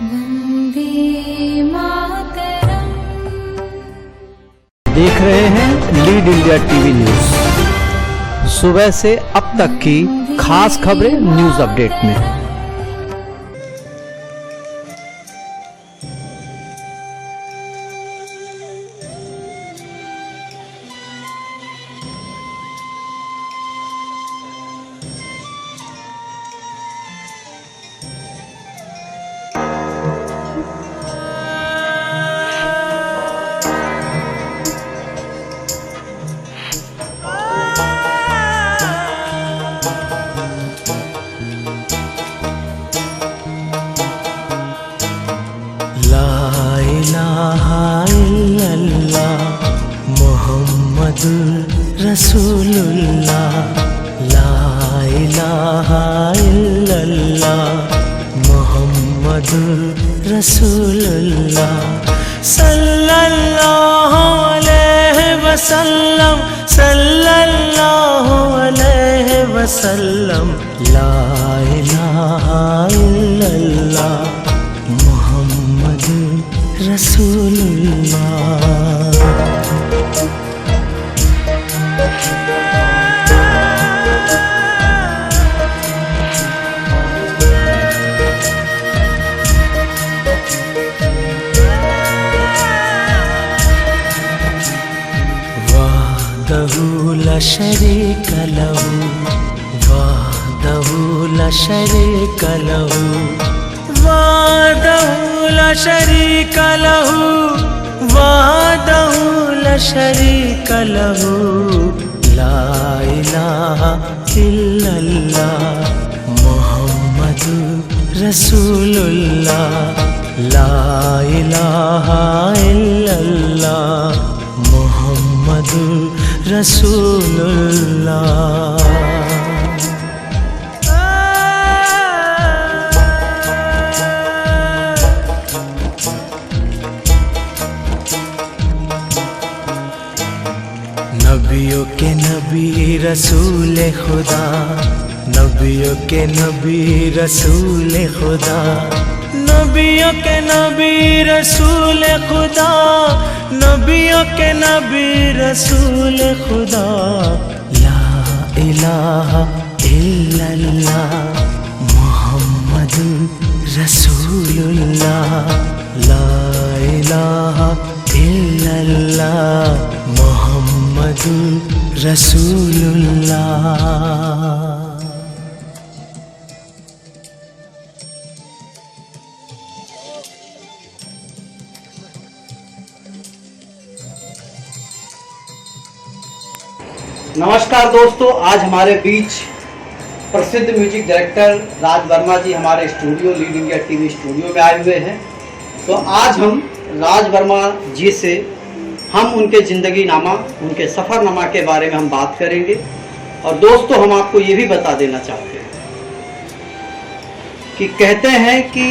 वंदे मातरम। देख रहे हैं लीड इंडिया टीवी न्यूज। सुबह से अब तक की खास खबरें न्यूज अपडेट में। ला इलाहा इल्लल्लाह मुहम्मदुर रसूलुल्लाह। ला इलाहा इल्लल्लाह मुहम्मदुर रसूलुल्लाह। सल्लल्लाहु अलैहि वसल्लम सल्लल्लाहु अलैहि वसल्लम। ला इलाहा इल्लल्लाह मुहम्मद रसूलुल्लाह। वहदहु ला शरीक लहु वहदहु ला शरीक लहु वहदहु ला शरीक लहु वहदहु ला शरीक लहु। ला इलाहा इल्लल्लाह मुहम्मदुर रसूलुल्लाह। ला इलाहा इल्लल्लाह मुहम्मदुर रसूलुल्लाह। नबियों के नबी रसूल खुदा नबियों के नबी रसूल खुदा नबियों के नबी रसूल खुदा नबियों के नबी रसूल खुदा। ला इलाहा इल्लल्लाह मुहम्मदुर रसूलुल्लाह। ला इलाहा इल्लल्लाह मुहम्मदुर रसूलुल्लाह। नमस्कार दोस्तों, आज हमारे बीच प्रसिद्ध म्यूजिक डायरेक्टर राज वर्मा जी हमारे studio lead India TV studio में आए हुए हैं। तो आज हम राज वर्मा जी से हम उनके ज़िंदगी नामा उनके सफ़रनामा के बारे में हम बात करेंगे। और दोस्तों, हम आपको ये भी बता देना चाहते हैं कि कहते हैं कि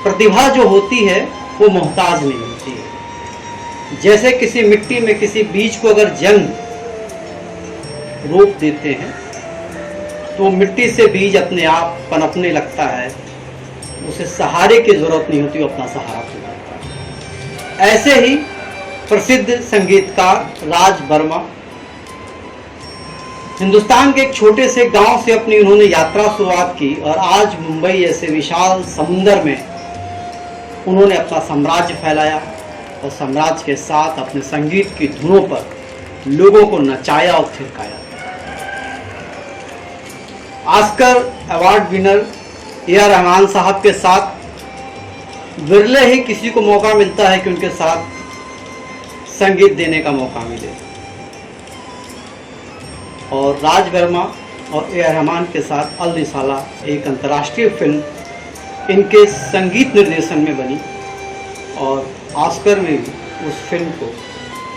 प्रतिभा जो होती है वो मोहताज नहीं होती है। जैसे किसी मिट्टी में किसी बीज को अगर जंग रोप देते हैं तो मिट्टी से बीज अपने आप पनपने लगता है, उसे सहारे की जरूरत नहीं होती, वो अपना सहारा खुद देता है। ऐसे ही प्रसिद्ध संगीतकार राज वर्मा हिंदुस्तान के एक छोटे से गांव से अपनी उन्होंने यात्रा शुरुआत की और आज मुंबई ऐसे विशाल समुंदर में उन्होंने अपना साम्राज्य फैलाया और साम्राज्य के साथ अपने संगीत की धुनों पर लोगों को नचाया और थिरकाया। Oscar award winner A R. Rahman साहब के साथ विरले ही किसी को मौका मिलता है कि उनके साथ संगीत देने का मौका मिले। और राज वर्मा और ए.आर. रहमान के साथ अल रिसाला एक अंतर्राष्ट्रीय फिल्म इनके संगीत निर्देशन में बनी और ऑस्कर में भी उस फिल्म को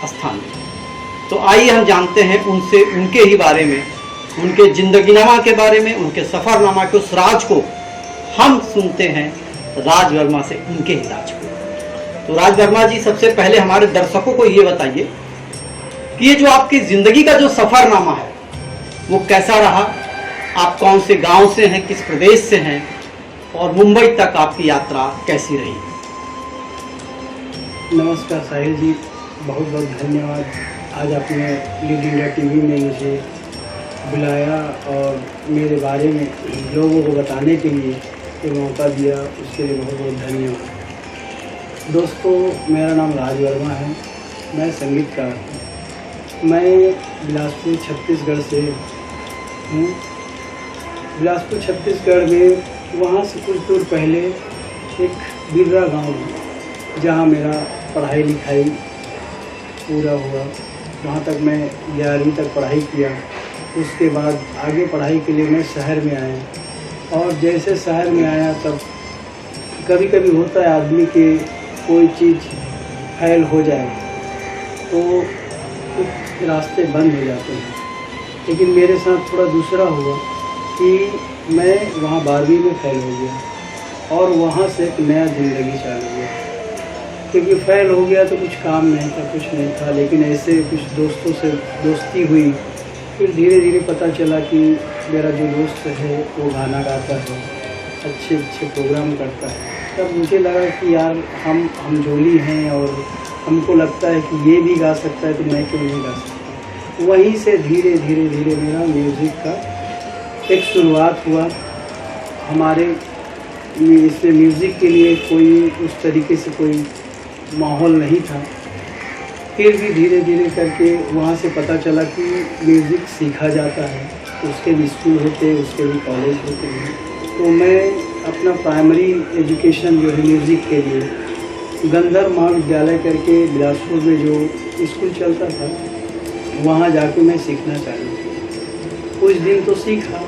स्थान मिला। तो आइए हम जानते हैं उनसे उनके ही बारे में, उनके जिंदगीनामा के बारे में, उनके सफ़रनामा के उस राज को हम सुनते हैं राज वर्मा से, उनके ही राज को। तो राज वर्मा जी, सबसे पहले हमारे दर्शकों को ये बताइए कि ये जो आपकी ज़िंदगी का जो सफ़रनामा है वो कैसा रहा? आप कौन से गांव से हैं, किस प्रदेश से हैं, और मुंबई तक आपकी यात्रा कैसी रही? नमस्कार साहिल जी, बहुत बहुत धन्यवाद। आज आपने लीड इंडिया टीवी में मुझे बुलाया और मेरे बारे में लोगों को बताने के लिए ये मौका दिया, उसके लिए बहुत बहुत धन्यवाद। दोस्तों, मेरा नाम राज वर्मा है, मैं संगीतकार हूँ। मैं बिलासपुर छत्तीसगढ़ से हूँ। बिलासपुर छत्तीसगढ़ में वहाँ से कुछ दूर पहले एक बिर्रा गांव है जहाँ मेरा पढ़ाई लिखाई पूरा हुआ। वहाँ तक मैं 11वीं तक पढ़ाई किया। उसके बाद आगे पढ़ाई के लिए मैं शहर में आया और जैसे शहर में आया तब कभी कभी होता है आदमी के कोई चीज़ फैल हो जाए तो कुछ रास्ते बंद हो जाते हैं। लेकिन मेरे साथ थोड़ा दूसरा हुआ कि मैं वहाँ 12वीं में फेल हो गया और वहाँ से एक नया ज़िंदगी चालू हुआ। क्योंकि फेल हो गया तो कुछ काम नहीं था, कुछ नहीं था, लेकिन ऐसे कुछ दोस्तों से दोस्ती हुई। फिर धीरे धीरे पता चला कि मेरा जो दोस्त है वो गाना गाता है, अच्छे अच्छे प्रोग्राम करता है। तब मुझे लगा कि यार हम जोली हैं और हमको लगता है कि ये भी गा सकता है तो मैं क्यों नहीं गा सकता। वहीं से धीरे धीरे धीरे मेरा म्यूज़िक का एक शुरुआत हुआ। हमारे इसमें म्यूज़िक के लिए कोई उस तरीके से कोई माहौल नहीं था। फिर भी धीरे धीरे करके वहाँ से पता चला कि म्यूज़िक सीखा जाता है, उसके भी स्कूल होते हैं, उसके भी कॉलेज होते हैं। तो मैं अपना प्राइमरी एजुकेशन जो है म्यूज़िक के लिए गंधर्व महाविद्यालय करके बिलासपुर में जो स्कूल चलता था वहाँ जाके मैं सीखना चालू किया। कुछ दिन तो सीखा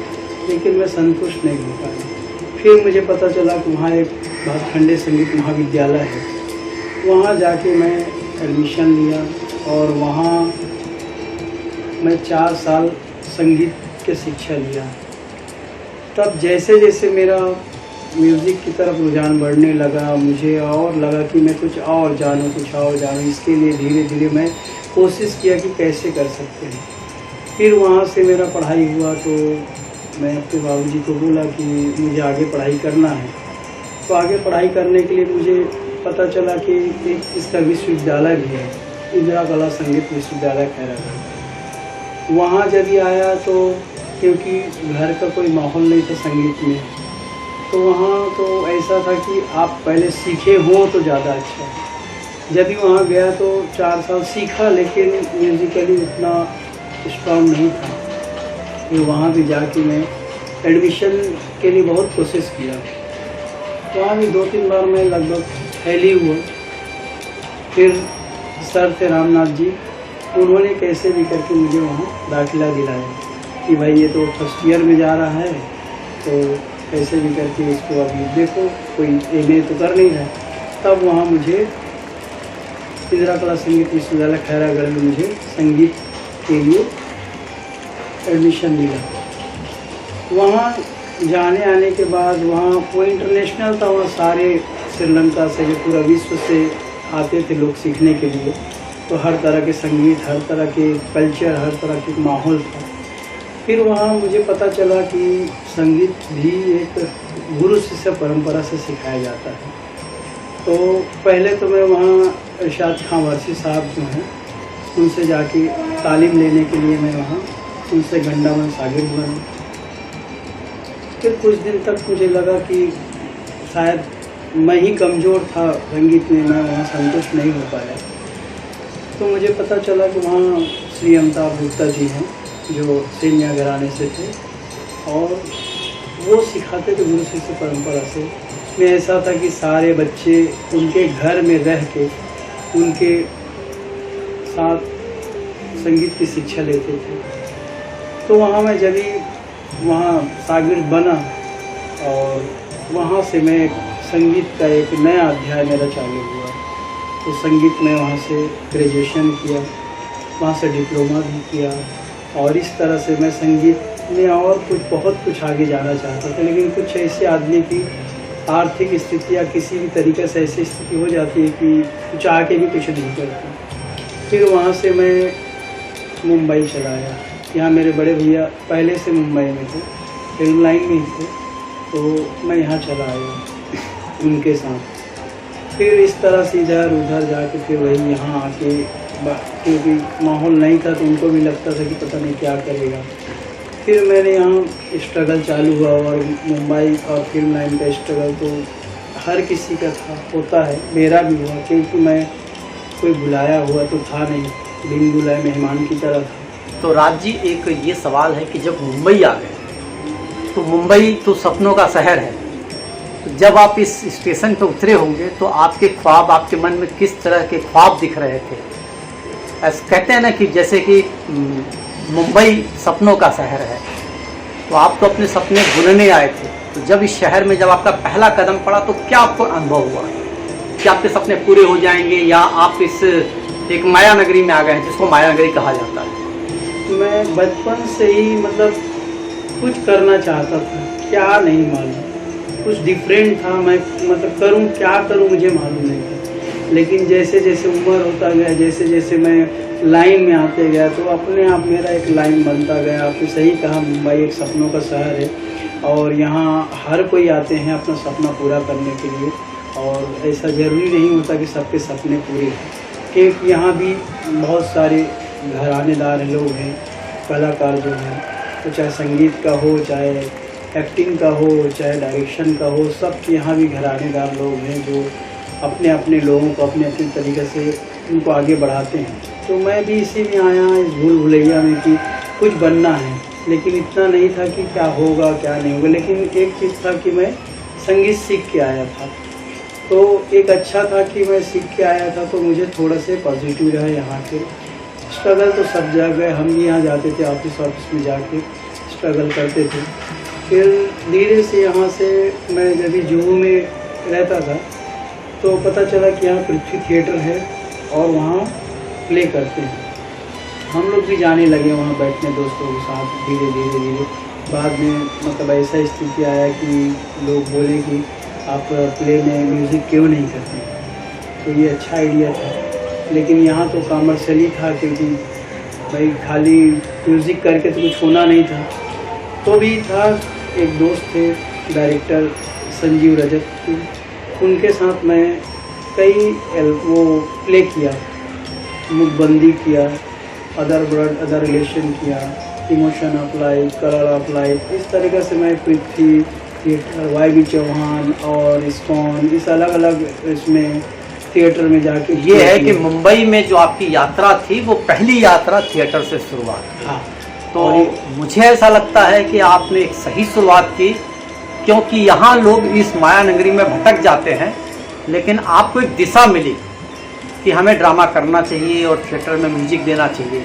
लेकिन मैं संतुष्ट नहीं हो पाया। फिर मुझे पता चला कि वहाँ एक भातखंडे संगीत महाविद्यालय है, वहाँ जाके मैं एडमिशन लिया और वहाँ मैं 4 साल संगीत के शिक्षा लिया। तब जैसे जैसे मेरा म्यूज़िक की तरफ रुझान बढ़ने लगा, मुझे और लगा कि मैं कुछ और जानूँ, कुछ और जानूँ। इसके लिए धीरे धीरे मैं कोशिश किया कि कैसे कर सकते हैं। फिर वहाँ से मेरा पढ़ाई हुआ तो मैं अपने बाबूजी को बोला कि मुझे आगे पढ़ाई करना है। तो आगे पढ़ाई करने के लिए मुझे पता चला कि एक इसका विश्वविद्यालय भी है, इंदिरा कला संगीत विश्वविद्यालय खैरागढ़। वहाँ जब ही आया तो क्योंकि घर का कोई माहौल नहीं था संगीत में, तो वहाँ तो ऐसा था कि आप पहले सीखे हों तो ज़्यादा अच्छा है। जब भी वहाँ गया तो 4 साल सीखा लेकिन म्यूज़िकली उतना स्ट्रॉन्ग नहीं था। फिर वहाँ भी जाके मैं एडमिशन के लिए बहुत कोशिश किया। वहाँ भी 2-3 बार मैं लगभग फेल ही हुआ। फिर सर थे रामनाथ जी, उन्होंने कैसे भी करके मुझे वहाँ दाखिला दिलाया कि भाई ये तो फर्स्ट ईयर में जा रहा है तो कैसे भी करके इसको अभी देखो, कोई MA तो कर नहीं रहा। तब वहाँ मुझे इंदिरा कला संगीत विश्वविद्यालय खैरागढ़ में मुझे संगीत के लिए एडमिशन मिला। वहाँ जाने आने के बाद वहाँ वो इंटरनेशनल था, वहाँ सारे श्रीलंका से पूरा विश्व से आते थे लोग सीखने के लिए। तो हर तरह के संगीत, हर तरह के कल्चर, हर तरह के माहौल था। फिर वहाँ मुझे पता चला कि संगीत भी एक गुरु शिष्य परंपरा से सिखाया जाता है। तो पहले तो मैं वहाँ इरशाद खां वर्सी साहब जो हैं उनसे जाके तालीम लेने के लिए मैं वहाँ उनसे गंडामन शागिर्द बना। फिर कुछ दिन तक मुझे लगा कि शायद मैं ही कमज़ोर था संगीत में, मैं वहाँ संतुष्ट नहीं हो पाया। तो मुझे पता चला कि वहाँ श्री अमिताभ गुप्ता जी हैं जो सेमिया घराने से थे और वो सिखाते थे गुरु शिष्य परंपरा से। उसमें ऐसा था कि सारे बच्चे उनके घर में रह के उनके साथ संगीत की शिक्षा लेते थे। तो वहाँ मैं जब वहाँ शागिर्द बना और वहाँ से मैं संगीत का एक नया अध्याय मेरा चालू हुआ। तो संगीत में वहाँ से ग्रेजुएशन किया, वहाँ से डिप्लोमा भी किया और इस तरह से मैं संगीत में और बहुत कुछ आगे जाना चाहता था। लेकिन कुछ ऐसे आदमी की आर्थिक स्थिति या किसी भी तरीके से ऐसी स्थिति हो जाती है कि चाह के भी कुछ नहीं करता। फिर वहाँ से मैं मुंबई चला आया। यहाँ मेरे बड़े भैया पहले से मुंबई में थे, फिल्म लाइन में ही थे। तो मैं यहाँ चला आया उनके साथ। फिर इस तरह से इधर उधर जाके फिर वही यहाँ आके, क्योंकि माहौल नहीं था तो उनको भी लगता था कि पता नहीं क्या करेगा। फिर मैंने यहाँ स्ट्रगल चालू हुआ, और मुंबई और फिल्म लाइन का स्ट्रगल तो हर किसी का था, होता है, मेरा भी हुआ, क्योंकि मैं कोई बुलाया हुआ तो था नहीं, बिन बुलाए मेहमान की तरह था। तो राज जी, एक ये सवाल है कि जब मुंबई आ गए तो मुंबई तो सपनों का शहर है, तो जब आप इस स्टेशन पर उतरे होंगे तो आपके ख्वाब, आपके मन में किस तरह के ख्वाब दिख रहे थे? ऐसा कहते हैं ना कि जैसे कि मुंबई सपनों का शहर है, तो आप तो अपने सपने बुनने आए थे, तो जब इस शहर में जब आपका पहला कदम पड़ा तो क्या आपको अनुभव हुआ कि आपके सपने पूरे हो जाएंगे, या आप इस एक माया नगरी में आ गए हैं जिसको माया नगरी कहा जाता है? मैं बचपन से ही मतलब कुछ करना चाहता था, क्या नहीं मालूम, कुछ डिफरेंट था, मैं मतलब करूं क्या करूं मुझे मालूम नहीं था। लेकिन जैसे जैसे उम्र होता गया, जैसे जैसे मैं लाइन में आते गया, तो अपने आप मेरा एक लाइन बनता गया। आपने सही कहा, मुंबई एक सपनों का शहर है, और यहाँ हर कोई आते हैं अपना सपना पूरा करने के लिए, और ऐसा ज़रूरी नहीं होता कि सबके सपने पूरे हों, क्योंकि यहाँ भी बहुत सारे घरानेदार लोग हैं, कलाकार जो हैं, तो चाहे संगीत का हो, चाहे एक्टिंग का हो, चाहे डायरेक्शन का हो, सब यहाँ भी घरानेदार लोग हैं जो अपने अपने लोगों को अपने अपने तरीके से उनको आगे बढ़ाते हैं। तो मैं भी इसी में आया, इस भूल भुलैया में कि कुछ बनना है, लेकिन इतना नहीं था कि क्या होगा क्या नहीं होगा। लेकिन एक चीज़ था कि मैं संगीत सीख के आया था, तो एक अच्छा था कि मैं सीख के आया था, तो मुझे थोड़ा से पॉजिटिव रहा यहाँ के। स्ट्रगल तो सब जगह, हम भी यहाँ जाते थे, ऑफिस में जाके स्ट्रगल करते थे। फिर धीरे से यहाँ से मैं जब भी जुहू में रहता था तो पता चला कि यहाँ पृथ्वी थिएटर है और वहाँ प्ले करते हैं। हम लोग भी जाने लगे वहाँ बैठने दोस्तों के साथ, धीरे धीरे बाद में मतलब ऐसा स्थिति आया कि लोग बोले कि आप प्ले में म्यूज़िक क्यों नहीं करते, तो ये अच्छा आइडिया था। लेकिन यहाँ तो कॉमर्शियली था, क्योंकि भाई खाली म्यूज़िक करके तो कुछ होना नहीं था। तो भी था, एक दोस्त थे डायरेक्टर संजीव रजत, उनके साथ मैं कई वो प्ले किया, मुखबंदी किया, अदर ब्लड अदर रिलेशन किया, emotion of life, colour of life, इस तरीके से मैं पृथ्वी थिएटर, वाई चौहान और इस्कॉन, इस अलग अलग इसमें थिएटर में जाके। ये है कि मुंबई में जो आपकी यात्रा थी वो पहली यात्रा थिएटर से शुरुआत। हाँ, तो मुझे ऐसा लगता है कि आपने एक सही शुरुआत की, क्योंकि यहाँ लोग इस माया नगरी में भटक जाते हैं, लेकिन आपको एक दिशा मिली कि हमें ड्रामा करना चाहिए और थिएटर में म्यूजिक देना चाहिए,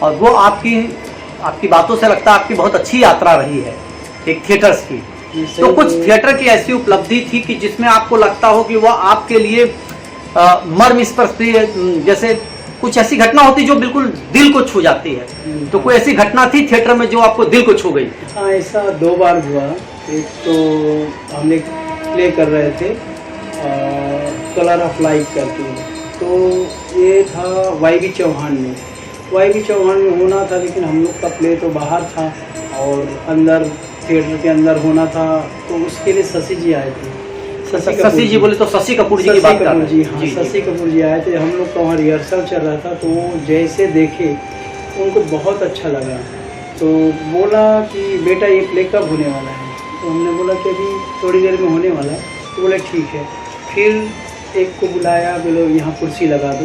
और वो आपकी बातों से लगता है आपकी बहुत अच्छी यात्रा रही है एक थिएटर्स की। तो कुछ थिएटर की ऐसी उपलब्धि थी कि जिसमें आपको लगता हो कि वो आपके लिए मर्म स्पर्शी, जैसे कुछ ऐसी घटना होती जो बिल्कुल दिल को छू जाती है, तो कोई ऐसी घटना थी थिएटर में जो आपको दिल को छू गई? हाँ, ऐसा 2 बार हुआ। एक तो हम एक प्ले कर रहे थे कलर ऑफ लाइफ करके, तो ये था वाई चौहान में। वाई चौहान में होना था, लेकिन हम लोग का प्ले तो बाहर था और अंदर थिएटर के अंदर होना था, तो उसके लिए शशि जी आए थे। शशि जी बोले तो शशि कपूर जी की बात कर रहे हैं? जी हाँ, शशि कपूर जी आए थे। हम लोग का वहाँ रिहर्सल चल रहा था, तो वो जैसे देखे उनको बहुत अच्छा लगा, तो बोला कि बेटा ये प्ले कब होने वाला है? तो हमने बोला कि अभी थोड़ी देर में होने वाला है। तो बोले ठीक है। फिर एक को बुलाया, बोलो यहाँ कुर्सी लगा दो,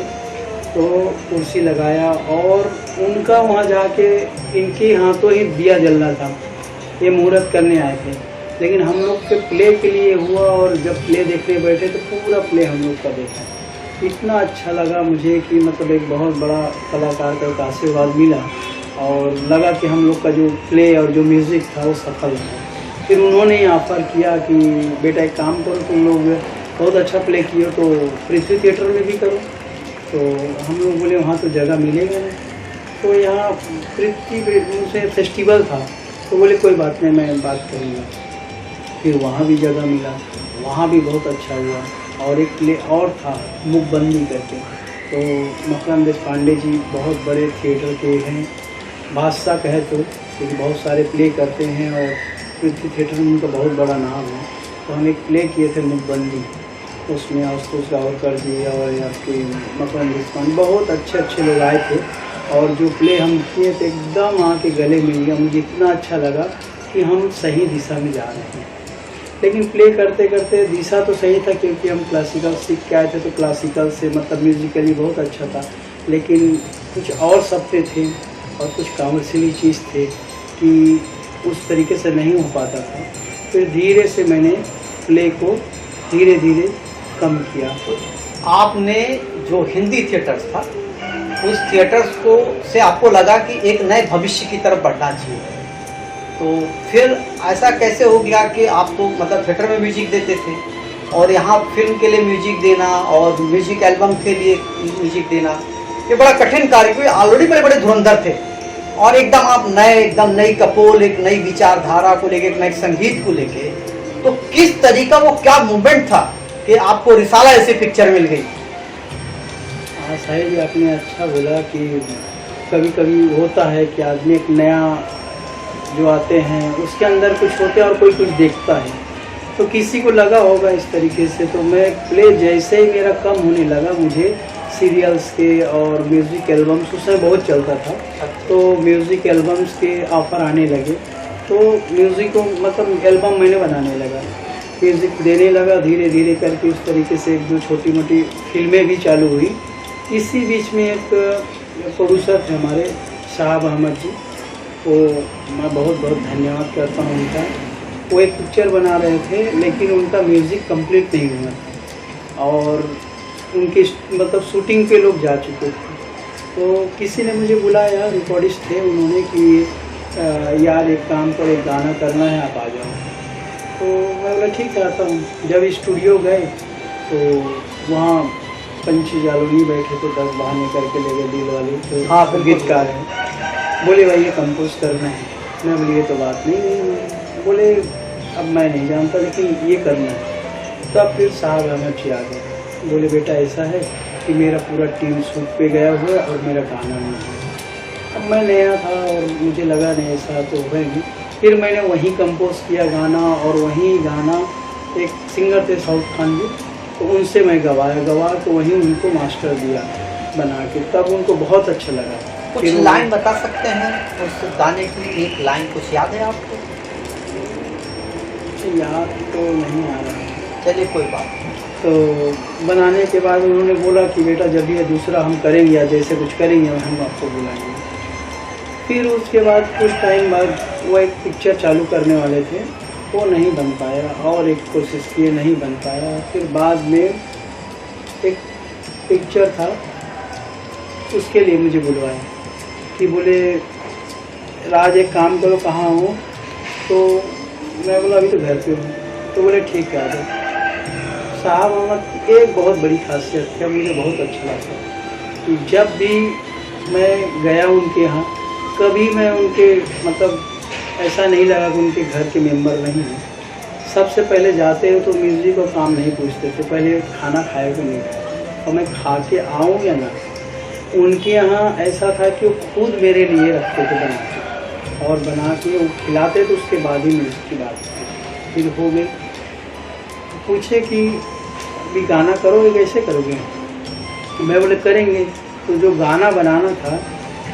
तो कुर्सी लगाया, और उनका वहाँ जाके इनके हाथों ही दिया जल रहा था, ये मुहूर्त करने आए थे। लेकिन हम लोग के प्ले के लिए हुआ, और जब प्ले देखने बैठे तो पूरा प्ले हम लोग का देखा। इतना अच्छा लगा मुझे कि मतलब एक बहुत बड़ा कलाकार का एक आशीर्वाद मिला, और लगा कि हम लोग का जो प्ले और जो म्यूज़िक था वो सफल था। फिर उन्होंने ऑफ़र किया कि बेटा एक काम करो, तुम लोग बहुत अच्छा प्ले किए तो पृथ्वी थिएटर में भी करो। तो हम लोग बोले वहाँ तो जगह मिलेगा नहीं, तो यहाँ पृथ्वी से फेस्टिवल था, तो बोले कोई बात नहीं, मैं बात करूँगा। फिर वहाँ भी जगह मिला, वहाँ भी बहुत अच्छा हुआ। और एक प्ले और था मुखबंदी करके, तो मकरंद देशपांडे जी बहुत बड़े थिएटर के हैं, बादशाह कहे तो, क्योंकि बहुत सारे प्ले करते हैं और पृथ्वी थिएटर में उनका बहुत बड़ा नाम है। तो हम एक प्ले किए थे मुखबंदी, उसमें आशुतोष रावलकर जी और आपके मकरंद रिजवान, बहुत अच्छे अच्छे लोग आए थे। और जो प्ले हम किए थे एकदम आके गले मिल गया, मुझे इतना अच्छा लगा कि हम सही दिशा में जा रहे हैं। लेकिन प्ले करते करते दिशा तो सही था, क्योंकि हम क्लासिकल सीख के आए थे, तो क्लासिकल से मतलब म्यूजिकली बहुत अच्छा था, लेकिन कुछ और सत्य थे और कुछ कॉमर्शियली चीज़ थे कि उस तरीके से नहीं हो पाता था। फिर धीरे से मैंने प्ले को धीरे धीरे कम किया। आपने जो हिंदी थिएटर्स था उस थिएटर्स को से आपको लगा कि एक नए भविष्य की तरफ बढ़ना चाहिए, तो फिर ऐसा कैसे हो गया कि आप तो मतलब थिएटर में म्यूजिक देते थे और यहाँ फिल्म के लिए म्यूजिक देना और म्यूजिक एल्बम के लिए म्यूजिक देना, ये बड़ा कठिन कार्य, क्योंकि ऑलरेडी बड़े बड़े धुरंधर थे और एकदम आप नए, एकदम नई कपोल, एक नई विचारधारा को लेके, एक नए संगीत को लेके, तो किस तरीका वो क्या मूवमेंट था कि आपको रिसाला ऐसी पिक्चर मिल गई? हाँ साहिब जी, आपने अच्छा बोला कि कभी कभी होता है कि आदमी एक नया जो आते हैं उसके अंदर कुछ होते हैं और कोई कुछ देखता है, तो किसी को लगा होगा इस तरीके से। तो मैं प्ले जैसे ही मेरा कम होने लगा, मुझे सीरियल्स के और म्यूज़िक एल्बम्स उस समय बहुत चलता था, तो म्यूज़िक एल्बम्स के ऑफ़र आने लगे, तो म्यूज़िक को मतलब एल्बम मैंने बनाने लगा, म्यूज़िक देने लगा धीरे धीरे करके। उस तरीके से एक दो छोटी मोटी फिल्में भी चालू हुई। इसी बीच में एक प्रोड्यूसर थे हमारे शाहब अहमद जी, तो मैं बहुत बहुत धन्यवाद करता हूँ उनका। वो एक पिक्चर बना रहे थे, लेकिन उनका म्यूज़िक कंप्लीट नहीं हुआ और उनकी मतलब शूटिंग पे लोग जा चुके थे। तो किसी ने मुझे बुलाया, रिकॉर्डिस्ट थे, उन्होंने कि यार एक काम करो, एक गाना करना है, आप आ जाओ। तो मैं बोला ठीक है आता हूँ। जब स्टूडियो गए तो वहाँ पंची जालोनी बैठे थे, 10 बहाने करके ले गए दिल वाले, तो हाँ, बिल्कुल। गीतकार हैं, बोले भाई ये कंपोज करना है। मैं बोले ये तो बात नहीं। बोले अब मैं नहीं जानता, लेकिन ये करना है। तब फिर साहब अहमद जी आ गए, बोले बेटा ऐसा है कि मेरा पूरा टीम शूट पे गया हुआ है और मेरा गाना नहीं है। अब मैं नया था और मुझे लगा नहीं ऐसा तो है नहीं। फिर मैंने वहीं कंपोज किया गाना, और वहीं गाना एक सिंगर थे साउथ खान जी, तो उनसे मैं गवा तो वहीं उनको मास्टर दिया बना के, तब उनको बहुत अच्छा लगा। कुछ फिर लाइन बता सकते हैं उस गाने की? एक लाइन कुछ याद है आपको? याद तो नहीं आ रहा है। चलिए कोई बात नहीं। तो बनाने के बाद उन्होंने बोला कि बेटा जब ये दूसरा हम करेंगे या जैसे कुछ करेंगे हम आपको बुलाएंगे। फिर उसके बाद कुछ टाइम बाद वो एक पिक्चर चालू करने वाले थे, वो नहीं बन पाया, और एक कोशिश किए नहीं बन पाया। फिर बाद में एक पिक्चर था, उसके लिए मुझे बुलवाया कि बोले राज एक काम करो, कहाँ हो? तो मैं बोला अभी तो घर पे हूँ। तो बोले ठीक है आ जाओ। साहब अहमद एक बहुत बड़ी खासियत है, मुझे बहुत अच्छा लगता कि जब भी मैं गया उनके यहाँ, कभी मैं उनके मतलब ऐसा नहीं लगा कि उनके घर के मेंबर नहीं हैं। सबसे पहले जाते हैं तो म्यूज़िक और काम नहीं पूछते थे, पहले खाना खाए को नहीं, और मैं खा के आऊँ या ना। उनके यहाँ ऐसा था कि वो खुद मेरे लिए रखते थे बना के, और बना के वो खिलाते तो उसके बाद ही म्यूज़िक की बात। फिर हो गई, पूछे कि अभी गाना करोगे, कैसे करोगे? मैं बोले करेंगे। तो जो गाना बनाना था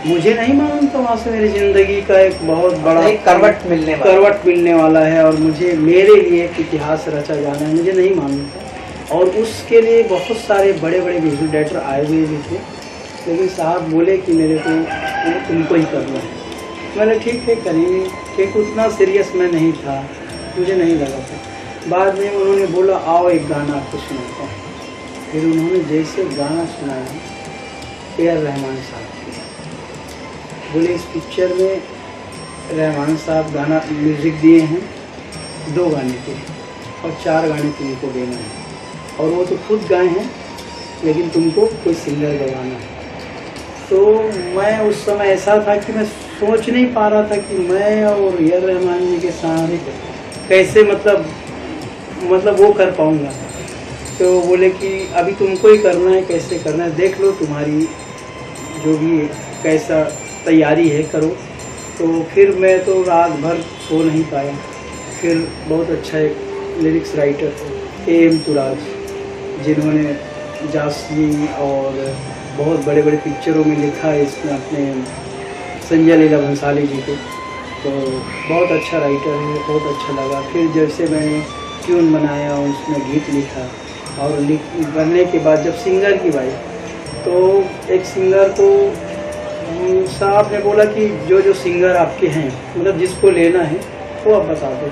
मुझे नहीं मालूम था, वहाँ से मेरी ज़िंदगी का एक बहुत बड़ा करवट मिलने वाला है, और मुझे मेरे लिए एक इतिहास रचा जाना है, मुझे नहीं मालूम था। और उसके लिए बहुत सारे बड़े बड़े म्यूजिक डायरेक्टर आए हुए भी थे, लेकिन साहब बोले कि मेरे को तुमको ही करना है। मैंने ठीक है करेंगे, क्योंकि उतना सीरियस मैं नहीं था, मुझे नहीं लगा था। बाद में उन्होंने बोला आओ एक गाना आपको सुनाता हूँ। फिर उन्होंने जैसे गाना सुनाया, ए.आर. रहमान साहब के, बोले इस पिक्चर में रहमान साहब गाना म्यूज़िक दिए हैं 2 गाने के, और 4 गाने तुमको देना है, और वो तो खुद गाए हैं, लेकिन तुमको कोई सिंगर गवाना है। तो मैं उस समय ऐसा था कि मैं सोच नहीं पा रहा था कि मैं और ए.आर. रहमान जी के साथ कैसे मतलब वो कर पाऊँगा। तो बोले कि अभी तुमको ही करना है, कैसे करना है देख लो, तुम्हारी जो भी कैसा तैयारी है करो। तो फिर मैं तो रात भर सो नहीं पाया, फिर बहुत अच्छा एक लिरिक्स राइटर है AM तुराज, जिन्होंने जासनी और बहुत बड़े बड़े पिक्चरों में लिखा है इसमें अपने संजय लीला भंसाली जी को। तो बहुत अच्छा राइटर है, बहुत अच्छा लगा। फिर जैसे मैंने ट्यून बनाया, उसमें गीत लिखा और बनने के बाद जब सिंगर की बाई, तो एक सिंगर को साहब ने बोला कि जो सिंगर आपके हैं, मतलब जिसको लेना है वो आप बता दो।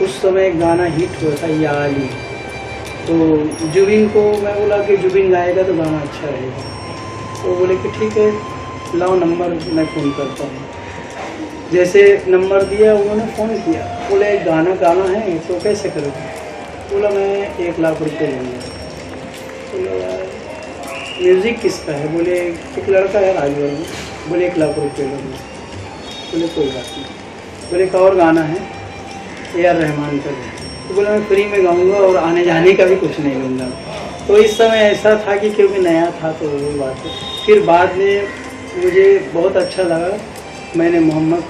उस समय एक गाना हिट हुआ था या अली, तो जुबिन को मैं बोला कि जुबिन गाएगा तो गाना अच्छा रहेगा। तो बोले कि ठीक है, लाओ नंबर, मैं फ़ोन करता हूँ। जैसे नंबर दिया, उन्होंने फ़ोन किया, बोले गाना गाना है तो कैसे करोगे? बोला मैं 1 लाख रुपये लूँगा। बोले यार म्यूज़िक किसका है? बोले एक लड़का है राजवर में। बोले 1 लाख रुपये लूँगा। बोले कोई बात नहीं। बोले एक और गाना है AR रहमान का। तो बोला मैं फ्री में गाऊँगा और आने जाने का भी कुछ नहीं लूँगा। तो इस समय ऐसा था कि क्योंकि नया था तो वो बात है। फिर बाद में मुझे बहुत अच्छा लगा, मैंने मोहम्मद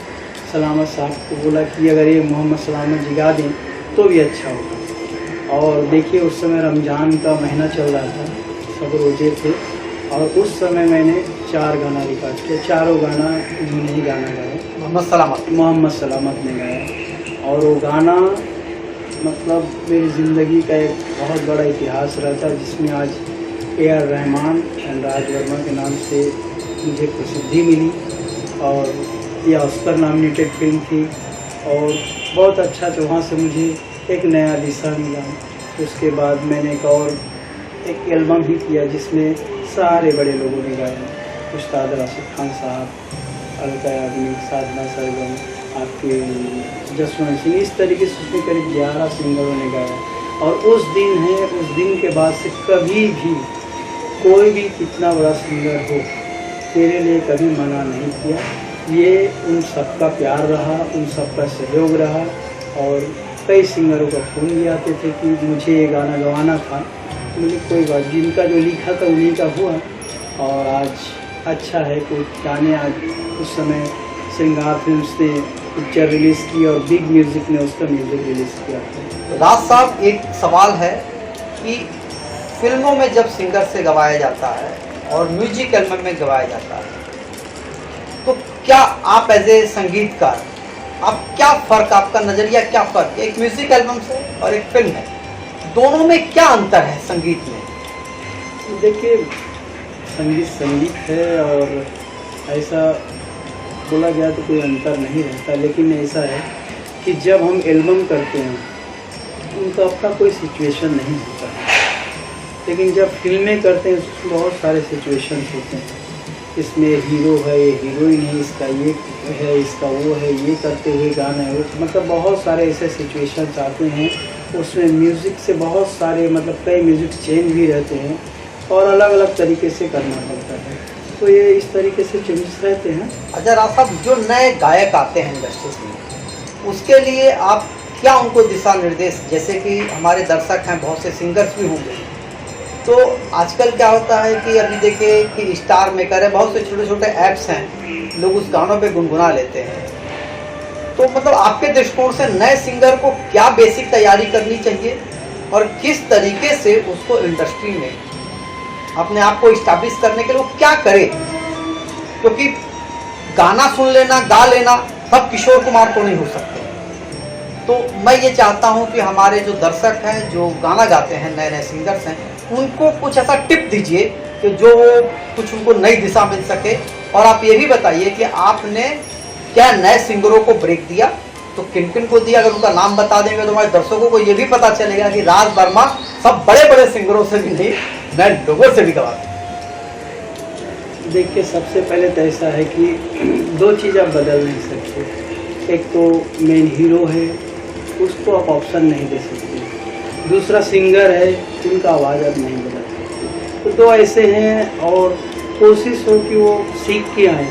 सलामत साहब को बोला कि अगर ये मोहम्मद सलामत जी गा दें तो भी अच्छा होगा। और देखिए उस समय रमज़ान का महीना चल रहा था, सब रोजे थे, और उस समय मैंने 4 गाना रिकॉर्ड किया। चारों गाना उन्होंने ही गाना गाया, मोहम्मद सलामत ने गाया। और वो गाना मतलब मेरी ज़िंदगी का एक बहुत बड़ा इतिहास रहता, जिसमें आज AR रहमान एंड राज वर्मा के नाम से मुझे प्रसिद्धि मिली। और ये ऑस्कर नॉमिनेटेड फिल्म थी और बहुत अच्छा, तो वहाँ से मुझे एक नया दिशा मिला। उसके बाद मैंने एक एल्बम भी किया जिसमें सारे बड़े लोगों ने गाया, उस्ताद राशिद खान साहब, अलका याग्निक, साधना सरगम, आपके जसवंत सिंह, इस तरीके से उसमें करीब 11 सिंगरों ने गाया। और उस दिन है, उस दिन के बाद से कभी भी कोई भी कितना बड़ा सिंगर हो, मेरे लिए कभी मना नहीं किया। ये उन सबका प्यार रहा, उन सबका सहयोग रहा। और कई सिंगरों का फ़ोन भी आते थे कि मुझे ये गाना गवाना था। मुझे कोई बात, जिनका जो लिखा था उन्हीं का हुआ। और आज अच्छा है, कुछ गाने आज उस समय श्रृंगार फिल्म्स ने पिक्चर रिलीज़ की और बिग म्यूज़िक ने उसका म्यूज़िक रिलीज़ किया था। राज साहब, एक सवाल है कि फिल्मों में जब सिंगर से गवाया जाता है और म्यूजिक एल्बम में गवाया जाता है, तो क्या आप एज ए संगीतकार, आप क्या फ़र्क, आपका नज़रिया क्या फ़र्क है एक म्यूजिक एल्बम से और एक फिल्म है, दोनों में क्या अंतर है संगीत में? देखिए, संगीत है और ऐसा बोला गया तो कोई अंतर नहीं रहता, लेकिन ऐसा है कि जब हम एल्बम करते हैं उनका अपना कोई सिचुएशन नहीं होता है, लेकिन जब फिल्में करते हैं उसमें बहुत सारे सिचुएशंस होते हैं। इसमें हीरो है, ये हीरोइन है, इसका ये है, इसका वो है, ये करते हुए गाना है, मतलब बहुत सारे ऐसे सिचुएशंस आते हैं। उसमें म्यूज़िक से बहुत सारे, मतलब कई म्यूज़िक चेंज भी रहते हैं और अलग अलग तरीके से करना पड़ता है। तो ये इस तरीके से चेंजेस रहते हैं। अच्छा राज साहब, जो नए गायक आते हैं इंडस्ट्री में, उसके लिए आप क्या उनको दिशा निर्देश, जैसे कि हमारे दर्शक हैं, बहुत से सिंगर्स भी होंगे, तो आजकल क्या होता है कि अभी देखिए कि स्टार मेकर है, बहुत से छोटे छोटे ऐप्स हैं, लोग उस गानों पे गुनगुना लेते हैं। तो मतलब आपके दृष्टिकोण से नए सिंगर को क्या बेसिक तैयारी करनी चाहिए और किस तरीके से उसको इंडस्ट्री में अपने आप को इस्टेब्लिश करने के लिए वो क्या करे? क्योंकि गाना सुन लेना, गा लेना सब किशोर कुमार को नहीं हो सकते। तो मैं ये चाहता हूँ कि हमारे जो दर्शक हैं, जो गाना गाते हैं, नए नए सिंगर्स हैं, उनको कुछ ऐसा टिप दीजिए कि जो कुछ उनको नई दिशा मिल सके। और आप ये भी बताइए कि आपने क्या नए सिंगरों को ब्रेक दिया, तो किन किन को दिया? अगर उनका नाम बता देंगे तो हमारे दर्शकों को ये भी पता चलेगा कि राज वर्मा सब बड़े बड़े सिंगरों से भी नहीं, नए लोगों से भी गवाते। देखिए, सबसे पहले तो ऐसा है कि 2 चीज़ आप बदल नहीं सकते। एक तो मेन हीरो है, उसको आप ऑप्शन नहीं दे सकते। दूसरा सिंगर है, जिनका आवाज़ आप नहीं बदल सकते। तो 2 ऐसे हैं और कोशिश हो कि वो सीख के आए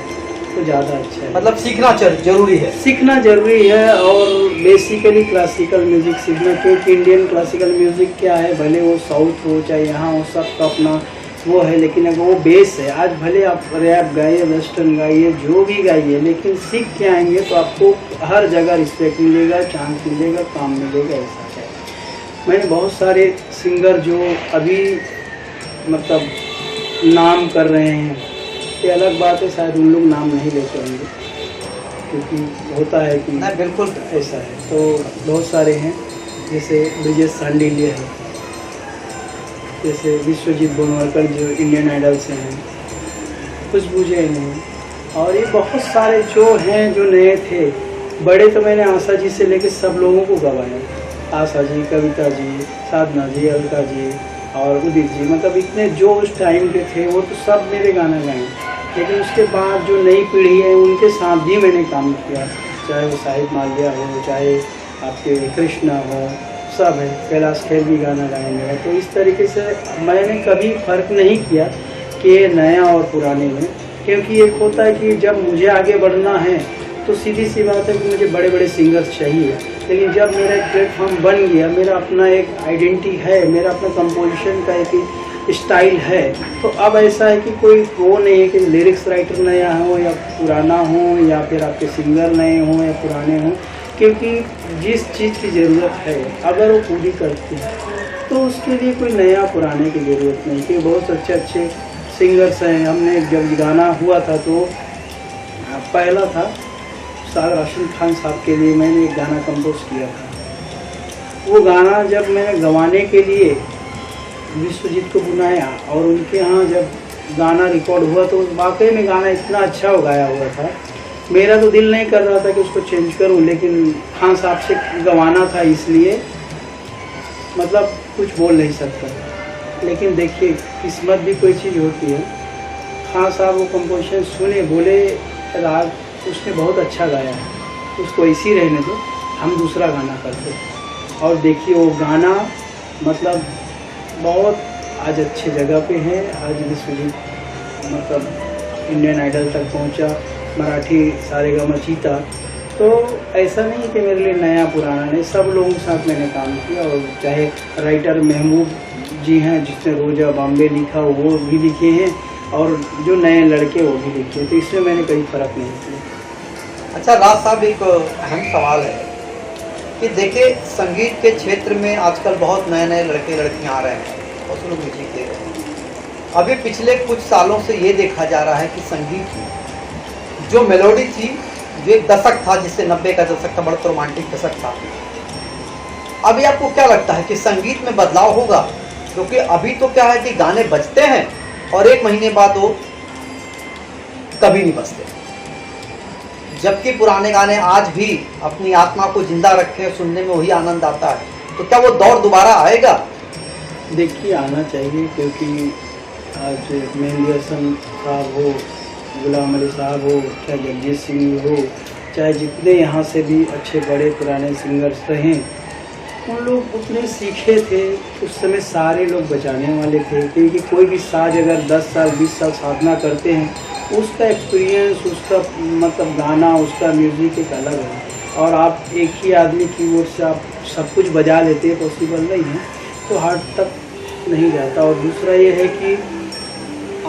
तो ज़्यादा अच्छा है। मतलब सीखना जरूरी है, सीखना जरूरी है। और बेसिकली क्लासिकल म्यूज़िक सीखना, क्योंकि इंडियन क्लासिकल म्यूज़िक क्या है, भले वो साउथ हो चाहे यहाँ हो, सबका अपना वो है, लेकिन अगर वो बेस है, आज भले आप रैप गाइए, वेस्टर्न गाइए, जो भी गाइए, लेकिन सीख के आएंगे तो आपको हर जगह रिस्पेक्ट मिलेगा, चांस मिलेगा, काम मिलेगा। ऐसा है। मैंने बहुत सारे सिंगर जो अभी मतलब नाम कर रहे हैं, ये अलग बात है, शायद उन लोग नाम नहीं लेते होंगे, क्योंकि होता है कि नहीं, बिल्कुल ऐसा है। तो बहुत सारे हैं, जैसे ब्रिजेश सांडिल्य है, जैसे विश्वजीत बोनवलकर जो इंडियन आइडल से हैं, खुशबू जैन हैं, और ये बहुत सारे जो हैं जो नए थे। बड़े तो मैंने आशा जी से लेकर सब लोगों को गवाया, आशा जी, कविता जी, साधना जी, अलका जी और उदित जी, मतलब इतने जो उस टाइम के थे वो तो सब मेरे गाना गाए। लेकिन उसके बाद जो नई पीढ़ी है उनके साथ भी मैंने काम किया, चाहे वो साहिब माल्या हो, चाहे आपके कृष्णा हो, सब है, कैलाश खेर भी गाना गाए मेरा। तो इस तरीके से मैंने कभी फ़र्क नहीं किया कि ये नया और पुराने में, क्योंकि एक होता है कि जब मुझे आगे बढ़ना है तो सीधी सी बात है कि मुझे बड़े बड़े सिंगर्स चाहिए। लेकिन जब मेरा एक प्लेटफॉर्म बन गया, मेरा अपना एक आइडेंटिटी है, मेरा अपना कंपोजिशन का एक स्टाइल है, तो अब ऐसा है कि कोई वो नहीं है कि लिरिक्स राइटर नया हो या पुराना हो, या फिर आपके सिंगर नए हों या पुराने हों, क्योंकि जिस चीज़ की ज़रूरत है अगर वो पूरी करते हैं तो उसके लिए कोई नया पुराने की ज़रूरत नहीं। कि बहुत अच्छे अच्छे सिंगर्स हैं। हमने जब गाना हुआ था तो पहला था सागर राशिद खान साहब के लिए मैंने एक गाना कंपोज किया था। वो गाना जब मैंने गवाने के लिए विश्वजीत को बुलाया और उनके यहाँ जब गाना रिकॉर्ड हुआ तो वाकई में गाना इतना अच्छा हो गाया हुआ था, मेरा तो दिल नहीं कर रहा था कि उसको चेंज करूं, लेकिन खान साहब से गवाना था इसलिए मतलब कुछ बोल नहीं सकता। लेकिन देखिए किस्मत भी कोई चीज़ होती है। खान साहब वो कंपोजिशन सुने, बोले राग उसने बहुत अच्छा गाया है, उसको इसी रहने दो, हम दूसरा गाना करते। और देखिए वो गाना मतलब बहुत आज अच्छी जगह पे है। आज विश्वजीत मतलब इंडियन आइडल तक पहुंचा, मराठी सारेगामा जीता। तो ऐसा नहीं कि मेरे लिए नया पुराना नहीं, सब लोगों के साथ मैंने काम किया। और चाहे राइटर महबूब जी हैं जिसने रोजा बॉम्बे लिखा वो भी लिखे हैं, और जो नए लड़के वो भी लिखे, तो इसमें मैंने कोई फ़र्क नहीं किया। अच्छा राज साहब, एक अहम सवाल है कि देखिए संगीत के क्षेत्र में आजकल बहुत नए नए लड़के लड़कियां आ रहे हैं और लोग म्यूजिक दे रहे हैं। अभी पिछले कुछ सालों से ये देखा जा रहा है कि संगीत में जो मेलोडी थी, जो एक दशक था जिससे 90 का दशक था, बड़ा रोमांटिक दशक था, अभी आपको क्या लगता है कि संगीत में बदलाव होगा? क्योंकि अभी तो क्या है कि गाने बजते हैं और एक महीने बाद वो कभी नहीं बजते, जबकि पुराने गाने आज भी अपनी आत्मा को जिंदा रखे, सुनने में वही आनंद आता है। तो क्या वो दौर दोबारा आएगा? देखिए आना चाहिए, क्योंकि आज मेहंदी हसन साहब हो, गुलाम अली साहब हो, चाहे जगजीत सिंह हो, चाहे जितने यहाँ से भी अच्छे बड़े पुराने सिंगर्स रहे, उन लोग उतने सीखे थे। उस समय सारे लोग बजाने वाले थे, क्योंकि कोई भी साज अगर 10 साल 20 साल साधना करते हैं, उसका एक्सपीरियंस, उसका मतलब गाना, उसका म्यूज़िक एक अलग है। और आप एक ही आदमी कीबोर्ड से आप सब कुछ बजा लेते हैं, पॉसिबल नहीं है, तो हार्ट तक नहीं जाता। और दूसरा ये है कि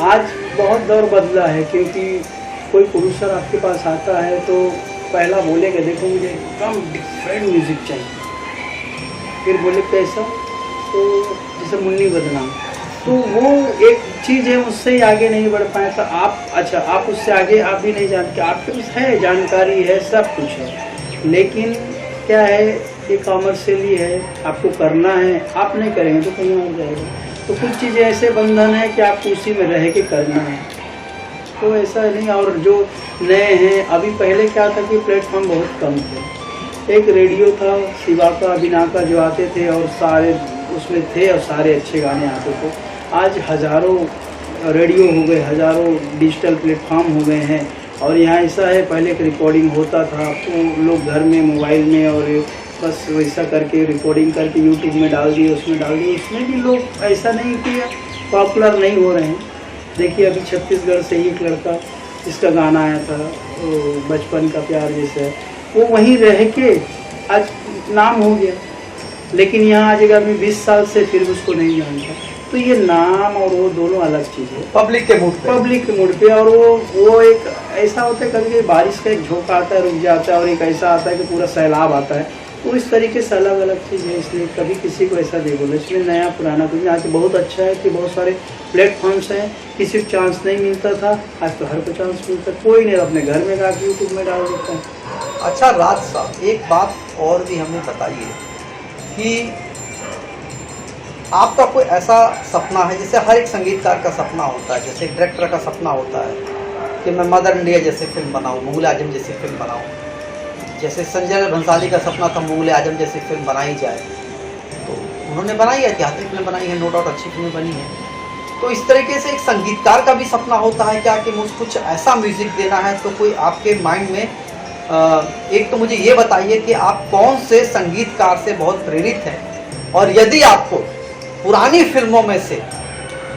आज बहुत दौर बदला है, क्योंकि कोई प्रोड्यूसर आपके पास आता है तो पहला बोलेगा देखो मुझे एकदम डिफरेंट म्यूज़िक चाहिए, फिर बोले कैसा, तो जैसे मुन्नी बदनाम, तो वो एक चीज़ है, उससे ही आगे नहीं बढ़ पाए। तो आप अच्छा आप उससे आगे आप भी नहीं जानते, आपके पास है जानकारी है, सब कुछ है, लेकिन क्या है ये कॉमर्शियली है, आपको करना है, आप नहीं करेंगे तो कहीं और जाएगा। तो कुछ चीज़ें ऐसे बंधन है कि आपको उसी में रह के करना है, तो ऐसा नहीं। और जो नए हैं, अभी पहले क्या था कि प्लेटफॉर्म बहुत कम थे, एक रेडियो था शिवा का, बिना का जो आते थे और सारे उसमें थे और सारे अच्छे गाने आते थे। आज हज़ारों रेडियो हो गए, हज़ारों डिजिटल प्लेटफॉर्म हो गए हैं। और यहाँ ऐसा है, पहले एक रिकॉर्डिंग होता था तो लोग घर में मोबाइल में और बस वैसा करके रिकॉर्डिंग करके यूट्यूब में डाल दिए, उसमें डाल दिए, उसमें भी लोग ऐसा नहीं कि पॉपुलर नहीं हो रहे हैं। देखिए अभी छत्तीसगढ़ से ही एक लड़का जिसका गाना आया था बचपन का प्यार जैसा है, वो वहीं रह के आज नाम हो गया, लेकिन यहाँ आज अगर मैं 20 साल से फिर उसको नहीं जानता। तो ये नाम और वो दोनों अलग चीज़ है। पब्लिक के मूड पे, पब्लिक के मूड पे। और वो एक ऐसा होता है कभी कभी बारिश का एक झोंका आता है, रुक जाता है, और एक ऐसा आता है कि पूरा सैलाब आता है। तो इस तरीके से अलग अलग चीज़ है, इसलिए कभी किसी को ऐसा नहीं बोला। इसमें नया पुराना कुछ यहाँ के बहुत अच्छा है कि बहुत सारे प्लेटफॉर्म्स हैं, किसी को चांस नहीं मिलता था, आज तो हर को चांस मिलता है। कोई नहीं अपने घर में गा के यूट्यूब में डाल देता है। अच्छा राज साहब, एक बात और भी हमें बताइए कि आपका कोई ऐसा सपना है, जैसे हर एक संगीतकार का सपना होता है, जैसे डायरेक्टर का सपना होता है कि मैं मदर इंडिया जैसे फिल्म बनाऊं, मुगल आजम जैसी फिल्म बनाऊं, जैसे संजय भंसाली का सपना था मुगल आजम जैसी फिल्म बनाई जाए, तो उन्होंने बनाई है, ऐतिहासिक फिल्म बनाई है, नो डाउट अच्छी फिल्म बनी है। तो इस तरीके से एक संगीतकार का भी सपना होता है क्या कि मुझे कुछ ऐसा म्यूज़िक देना है? तो कोई आपके माइंड में एक तो मुझे ये बताइए कि आप कौन से संगीतकार से बहुत प्रेरित हैं, और यदि आपको पुरानी फिल्मों में से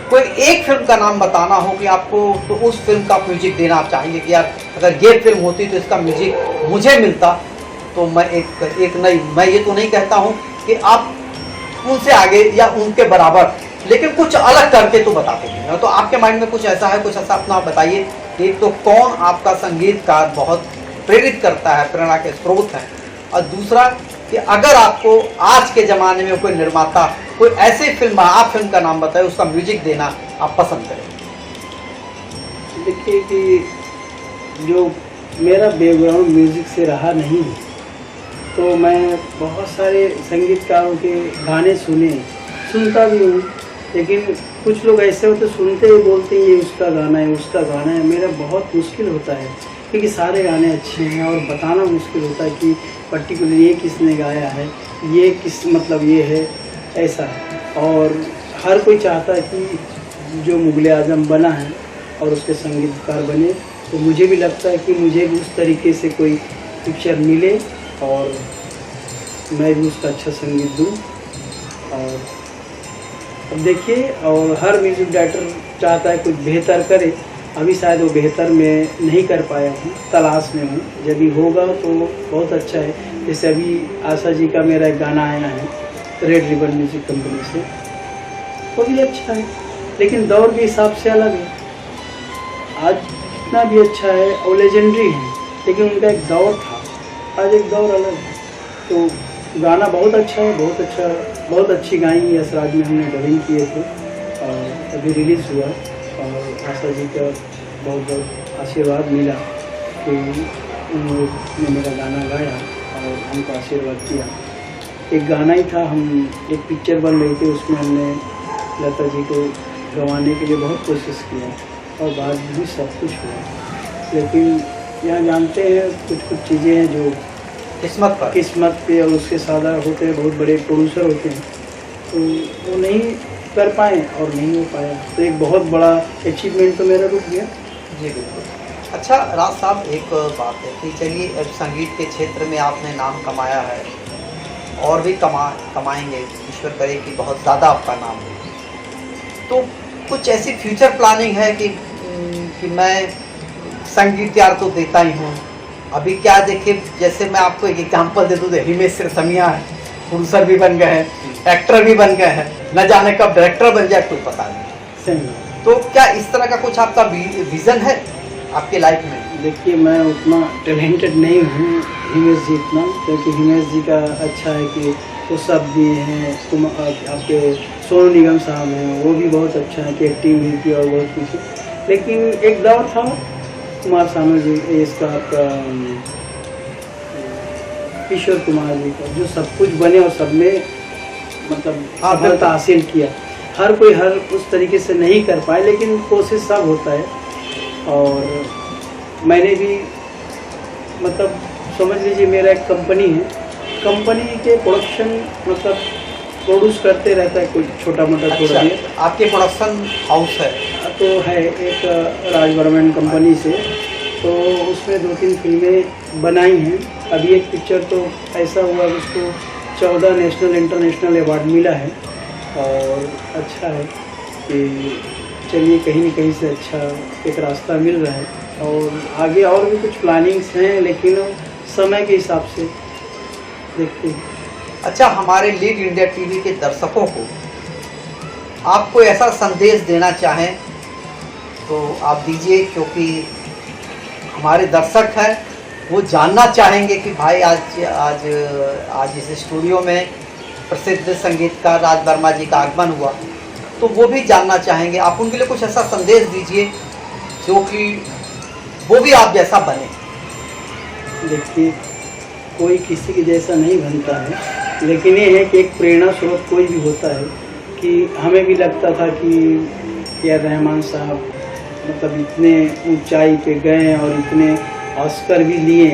कोई एक फिल्म का नाम बताना हो कि आपको, तो उस फिल्म का म्यूजिक देना आप चाहेंगे कि यार अगर ये फिल्म होती तो इसका म्यूजिक मुझे मिलता, तो मैं एक नहीं, मैं ये तो नहीं कहता हूँ कि आप उनसे आगे या उनके बराबर, लेकिन कुछ अलग करके तो बता देंगे। तो आपके माइंड में कुछ ऐसा है, कुछ ऐसा अपना आप बताइए। एक तो कौन आपका संगीतकार बहुत प्रेरित करता है, प्रेरणा के स्रोत हैं, और दूसरा कि अगर आपको आज के ज़माने में कोई निर्माता कोई ऐसी फिल्म, आप फिल्म का नाम बताए, उसका म्यूजिक देना आप पसंद करें। देखिए कि जो मेरा बैकग्राउंड म्यूज़िक से रहा नहीं है, तो मैं बहुत सारे संगीतकारों के गाने सुनता भी हूँ, लेकिन कुछ लोग ऐसे होते सुनते ही बोलते हैं ये उसका गाना है, उसका गाना है। मेरा बहुत मुश्किल होता है क्योंकि सारे गाने अच्छे हैं और बताना मुश्किल होता है कि पर्टिकुलर ये किसने गाया है, ये किस मतलब ये है, ऐसा है। और हर कोई चाहता है कि जो मुगल आजम बना है और उसके संगीतकार बने, तो मुझे भी लगता है कि मुझे भी उस तरीके से कोई पिक्चर मिले और मैं भी उसका अच्छा संगीत दूँ। और अब देखिए, और हर म्यूज़िक डायरेक्टर चाहता है कुछ बेहतर करे। अभी शायद वो बेहतर मैं नहीं कर पाया हूँ, तलाश में हूँ, जब भी होगा तो बहुत अच्छा है। जैसे अभी आशा जी का मेरा एक गाना आया है रेड रिबन म्यूजिक कंपनी से, वो भी अच्छा है, लेकिन दौर के हिसाब से अलग है। आज इतना भी अच्छा है और लेजेंडरी है, लेकिन उनका एक दौर था, आज एक दौर अलग है। तो गाना बहुत अच्छा है, बहुत अच्छा, बहुत अच्छी गाई असराज में हमने डबिंग किए थे और अभी रिलीज़ हुआ, और आशा जी का बहुत बहुत आशीर्वाद मिला कि उन्होंने मेरा गाना गाया और हमको आशीर्वाद किया। एक गाना ही था, हम एक पिक्चर बन रही थी, उसमें हमने लता जी को गंवाने के लिए बहुत कोशिश किया और बाद में भी सब कुछ हुआ। लेकिन यहाँ जानते हैं कुछ चीज़ें हैं जो किस्मत पे और उसके सादा होते हैं, बहुत बड़े प्रोड्यूसर होते हैं, तो वो नहीं कर पाए और नहीं हो पाया। तो एक बहुत बड़ा अचीवमेंट तो मेरा रुक गया। जी बिल्कुल। अच्छा राज साहब, एक बात है कि चलिए अब संगीत के क्षेत्र में आपने नाम कमाया है और भी कमाएंगे, ईश्वर करे कि बहुत ज़्यादा आपका नाम हो, तो कुछ ऐसी फ्यूचर प्लानिंग है कि मैं संगीत यार तो देता ही हूँ। अभी क्या देखिए, जैसे मैं आपको एक एग्जांपल दे दूँ, हिमेश रेशमिया है, प्रोड्यूसर भी बन गए हैं, एक्टर भी बन गए हैं, न जाने कब डायरेक्टर बन जाए कोई पता नहीं। सही। तो क्या इस तरह का कुछ आपका विज़न है आपके लाइफ में? देखिए, मैं उतना टैलेंटेड नहीं हूँ हिमेश जी इतना, क्योंकि हिमेश जी का अच्छा है कि वो सब भी हैं, आपके सोनू निगम साहब हैं, वो भी बहुत अच्छा है कि एक्टिंग भी की और बहुत कुछ। लेकिन एक दौर था कुमार सानू जी, इसका आपका किशोर कुमार जी का, जो सब कुछ बने और सब में मतलब सफलता हासिल किया। हर कोई हर उस तरीके से नहीं कर पाए, लेकिन कोशिश सब होता है। और मैंने भी मतलब समझ लीजिए मेरा एक कंपनी है, कंपनी के प्रोडक्शन मतलब प्रोड्यूस करते रहता है कोई छोटा मोटा थोड़ा। अच्छा, आपके प्रोडक्शन हाउस है? तो है एक राजवर्मन कंपनी से, तो उसमें 2-3 फिल्में बनाई हैं। अभी एक पिक्चर तो ऐसा हुआ उसको 14 नेशनल इंटरनेशनल अवार्ड मिला है, और अच्छा है कि चलिए कहीं न कहीं से अच्छा एक रास्ता मिल रहा है। और आगे और भी कुछ प्लानिंग्स हैं, लेकिन समय के हिसाब से देखते हैं। अच्छा, हमारे लीड इंडिया टीवी के दर्शकों को आपको ऐसा संदेश देना चाहें तो आप दीजिए, क्योंकि हमारे दर्शक हैं वो जानना चाहेंगे कि भाई आज इस स्टूडियो में प्रसिद्ध संगीतकार राज वर्मा जी का आगमन हुआ, तो वो भी जानना चाहेंगे। आप उनके लिए कुछ ऐसा संदेश दीजिए जो कि वो भी आप जैसा बने। देखिए, कोई किसी के जैसा नहीं बनता है, लेकिन ये है कि एक प्रेरणा स्रोत कोई भी होता है। कि हमें भी लगता था कि यार रहमान साहब मतलब इतने ऊंचाई पे गए और इतने ऑस्कर भी लिए,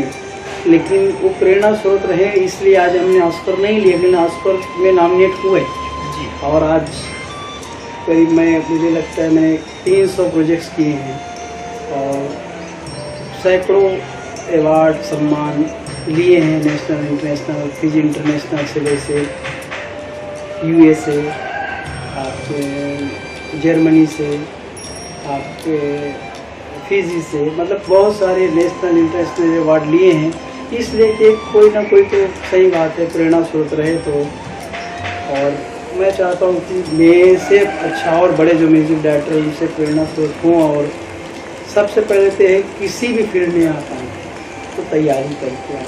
लेकिन वो प्रेरणा स्रोत रहे, इसलिए आज हमने ऑस्कर नहीं लिए, लेकिन ऑस्कर में नॉमिनेट हुए जी। और आज करीब मुझे लगता है मैंने 300 प्रोजेक्ट्स किए हैं और सैकड़ों अवार्ड सम्मान लिए हैं, नेशनल इंटरनेशनल, फिजी इंटरनेशनल से, जैसे USA, आपके जर्मनी से, आपके फिजी से, मतलब बहुत सारे नेशनल इंटरनेशनल अवार्ड लिए हैं। इसलिए कि कोई ना कोई तो सही बात है, प्रेरणा स्रोत रहे तो। और मैं चाहता हूँ कि मेरे से अच्छा और बड़े जो म्यूज़िक डायरेक्टर हैं उनसे प्रेरणा स्रोत हों। और सबसे पहले तो है किसी भी फील्ड में आता है तो तैयारी करके आए,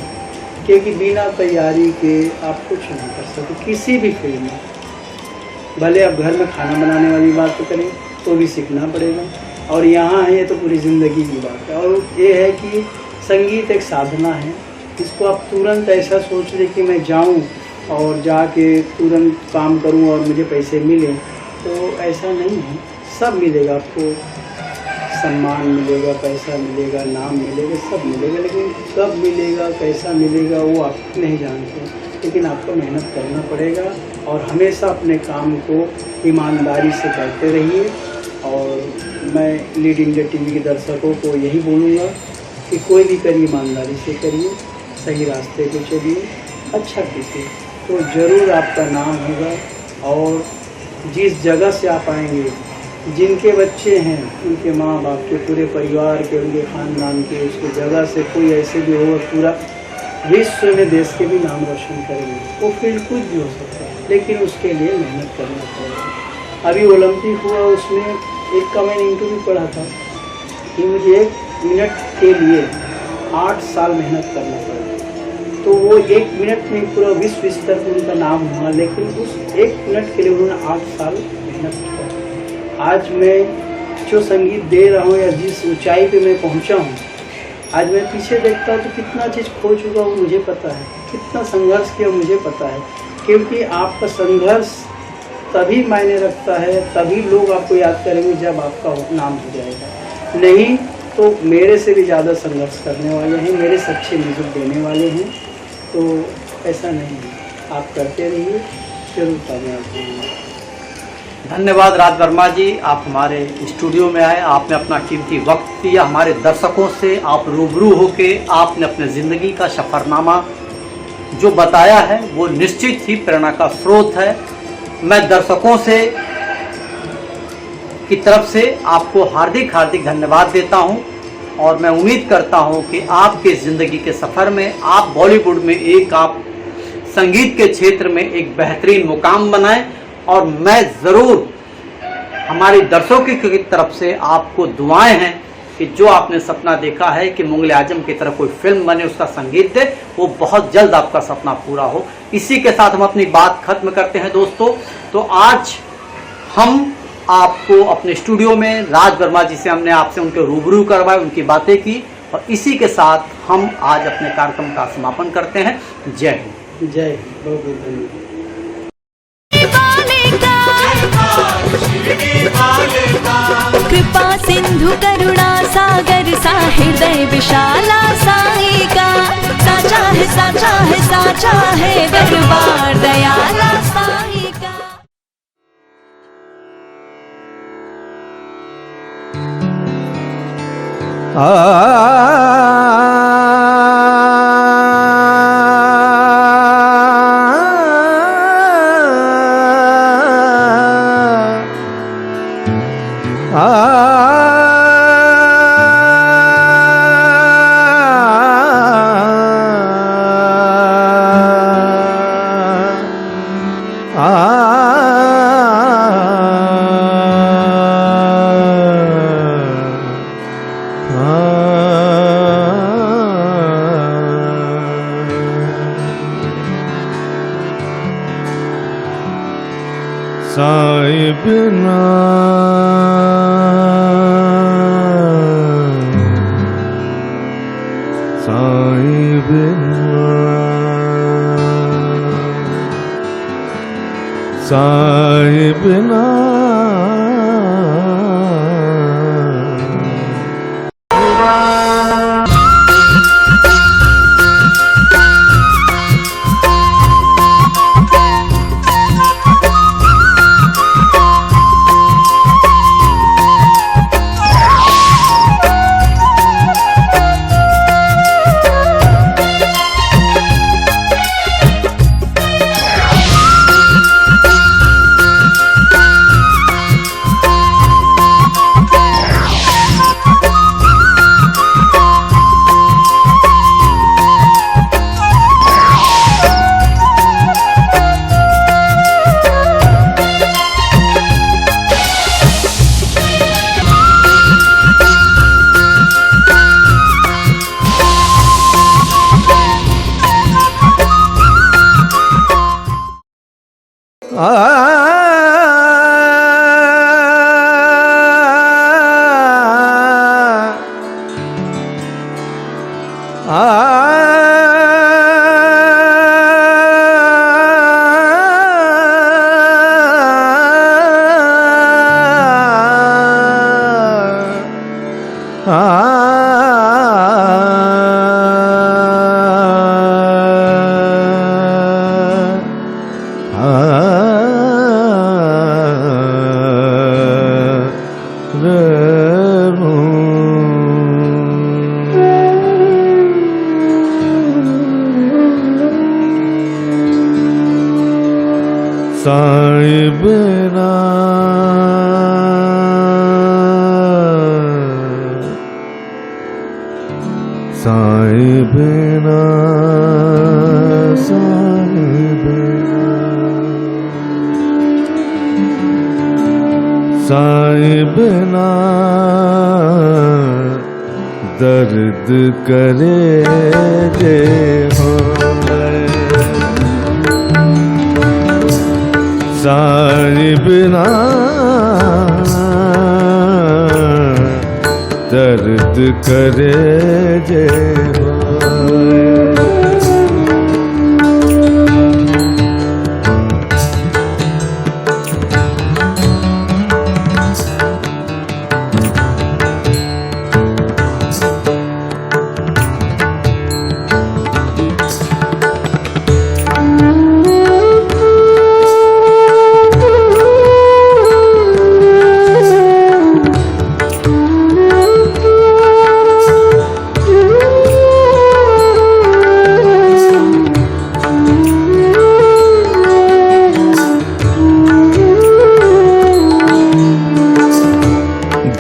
क्योंकि बिना तैयारी के आप कुछ नहीं कर सकते किसी भी फील्ड में। भले आप घर में खाना बनाने वाली बात तो करें तो भी सीखना पड़ेगा, और यहाँ है तो पूरी ज़िंदगी की बात है। और ये है कि संगीत एक साधना है, इसको आप तुरंत ऐसा सोच लें कि मैं जाऊँ और जाके तुरंत काम करूँ और मुझे पैसे मिलें, तो ऐसा नहीं है। सब मिलेगा आपको, सम्मान मिलेगा, पैसा मिलेगा, नाम मिलेगा, सब मिलेगा, लेकिन कब मिलेगा, कैसा मिलेगा वो आप नहीं जानते। लेकिन आपको मेहनत करना पड़ेगा और हमेशा अपने काम को ईमानदारी से करते रहिए। और मैं लीड इंडिया टीवी के दर्शकों को यही बोलूँगा कि कोई भी करिए ईमानदारी से करिए, सही रास्ते पे चलिए, अच्छा कीजिए, तो ज़रूर आपका नाम होगा। और जिस जगह से आप आएंगे, जिनके बच्चे हैं, उनके माँ बाप के, पूरे परिवार के, उनके ख़ानदान के, उसके जगह से कोई ऐसे भी हो पूरा विश्व में देश के भी नाम रोशन करेंगे। वो फील्ड कुछ भी हो सकता है, लेकिन उसके लिए मेहनत करना पड़ेगा। अभी ओलंपिक हुआ, उसमें एक का मैंने इंटरव्यू पढ़ा था कि मुझे 1 मिनट के लिए 8 साल मेहनत करना पड़ा। तो वो 1 मिनट में पूरा विश्व स्तर पर उनका नाम हुआ, लेकिन उस 1 मिनट के लिए उन्होंने 8 साल मेहनत किया। आज मैं जो संगीत दे रहा हूँ या जिस ऊंचाई पे मैं पहुँचा हूँ, आज मैं पीछे देखता हूँ तो कितना चीज़ खो चुका हूँ मुझे पता है, कितना संघर्ष किया मुझे पता है। क्योंकि आपका संघर्ष तभी मायने रखता है, तभी लोग आपको याद करेंगे जब आपका नाम हो जाएगा। नहीं तो मेरे से भी ज़्यादा संघर्ष करने वाले हैं, मेरे से अच्छे म्यूजिक देने वाले हैं। तो ऐसा नहीं है, आप करते रहिए, जरूर कामयाब होंगे। धन्यवाद राज वर्मा जी, आप हमारे स्टूडियो में आए, आपने अपना कीमती वक्त दिया, हमारे दर्शकों से आप रूबरू होके आपने अपने ज़िंदगी का सफ़रनामा जो बताया है वो निश्चित ही प्रेरणा का स्रोत है। मैं दर्शकों से की तरफ से आपको हार्दिक हार्दिक धन्यवाद देता हूं और मैं उम्मीद करता हूं कि आपके ज़िंदगी के सफ़र में आप बॉलीवुड में आप संगीत के क्षेत्र में एक बेहतरीन मुकाम बनाएं। और मैं ज़रूर हमारे दर्शकों की तरफ से आपको दुआएं हैं कि जो आपने सपना देखा है कि मुग़ल आजम की तरह कोई फिल्म बने, उसका संगीत दे, वो बहुत जल्द आपका सपना पूरा हो। इसी के साथ हम अपनी बात खत्म करते हैं दोस्तों। तो आज हम आपको अपने स्टूडियो में राज वर्मा जी से हमने आपसे उनके रूबरू करवाए, उनकी बातें की, और इसी के साथ हम आज अपने कार्यक्रम का समापन करते हैं। जय हिंद। जय हिंद, बहुत बहुत धन्यवाद। कृपा सिंधु करुणा सागर सा हृदय विशाला साई का, साचा है दरबार दयाला साई का। आ साहिबना साहिबना साहिबना दर्द करे जे हो साहिबना दर्द करे जे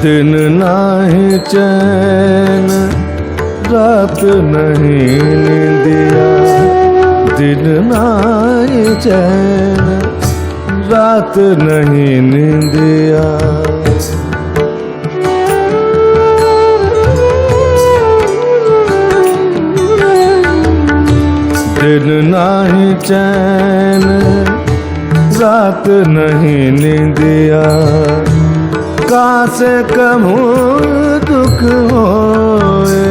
दिन नाही चैन रात नहीं निंदिया दिन नाही चैन रात नहीं निंदिया दिन नाही चैन रात नहीं निंदिया कहाँ से कहूँ दुख होए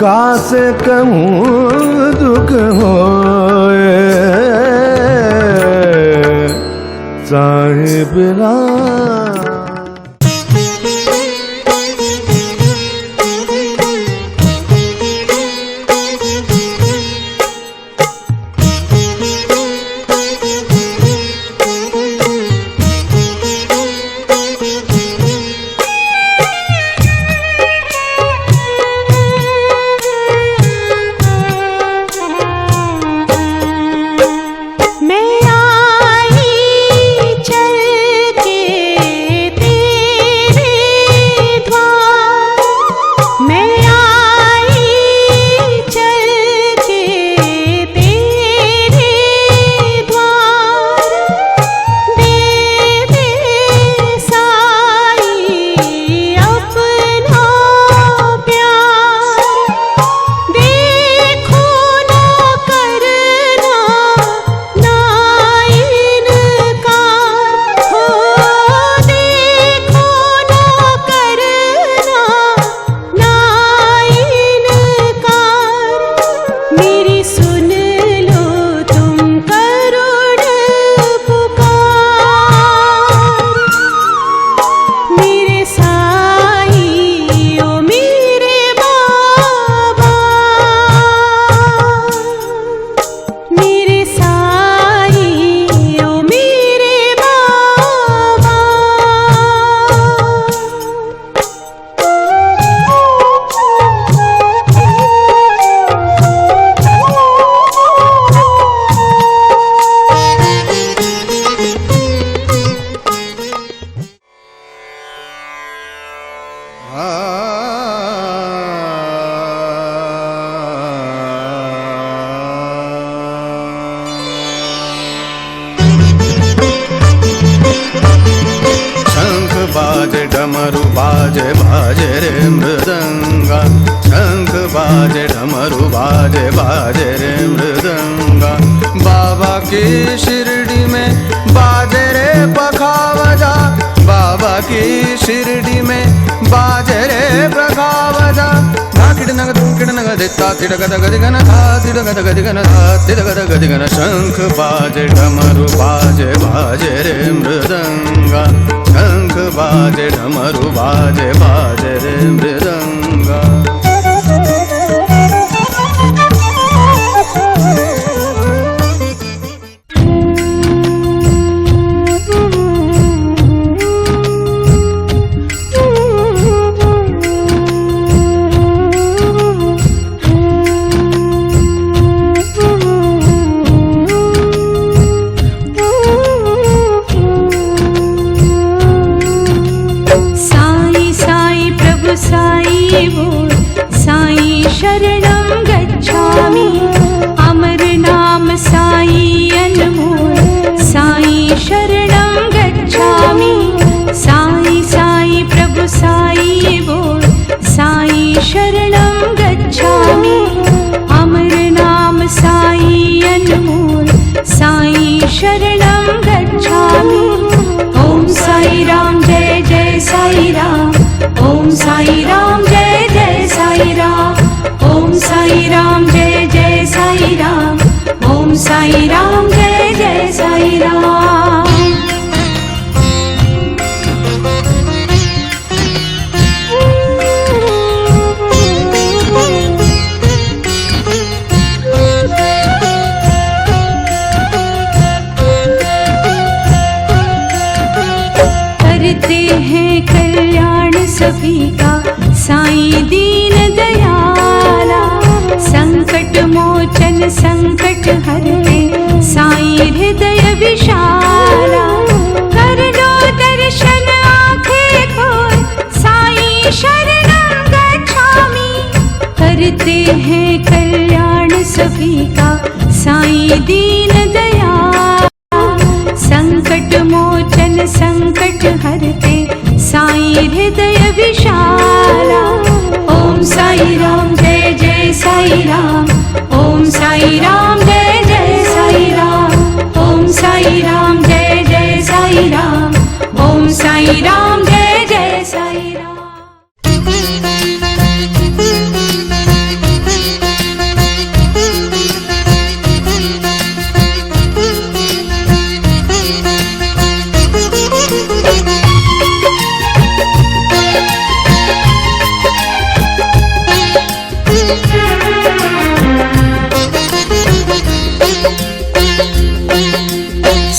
कहाँ से कहूँ दुख होए साहिबना बाजे डमरू बाजे बाजे रे मृदंगा शंख बाजे डमरू बाजे बाजे रे मृदंगा की शिरडी में बाजे रे पखावजा, बाबा की शिरडी में बाजे रे पखावजा। धाकिड़नग धुकिड़नग देता तिड़गद गदिगन धा तिड़गद गदिगन धा तिड़गद गदिगन। शंख बाजे डमरू बाजे बाजे रे मृदंगा, शंख बाजे डमरू बाजे बाजे रे मृदंगा। शरणं गच्छामि, अमर नाम साई अनमोल, साई शरणं गच्छामि। साई साई प्रभु साई बोल, साई शरणं गच्छामि, अमर नाम साई अनमोल, साई शरणं गच्छामि। ओम साई राम जय जय साई राम, ओम साई राम जय जय साई राम, ओम साई राम जय जय साई राम, ओम साई राम जय जय साई राम। करते हैं कल्याण सभी का साईं दीन दयाला, संकट मोचन संकट हरते साईं हृदय विशाला। कर दो दर्शन आंखें खोल, साईं शरणं गच्छामि। करते हैं कल्याण सभी का साईं दीन दयाला, संकट मोचन संकट हरते साईं हृदय विशाला। ओम साई राम जय जय साई राम, ओम साई राम जय जय साई राम, ओम साई राम जय जय साई राम, ओम साई राम जय जय साई राम।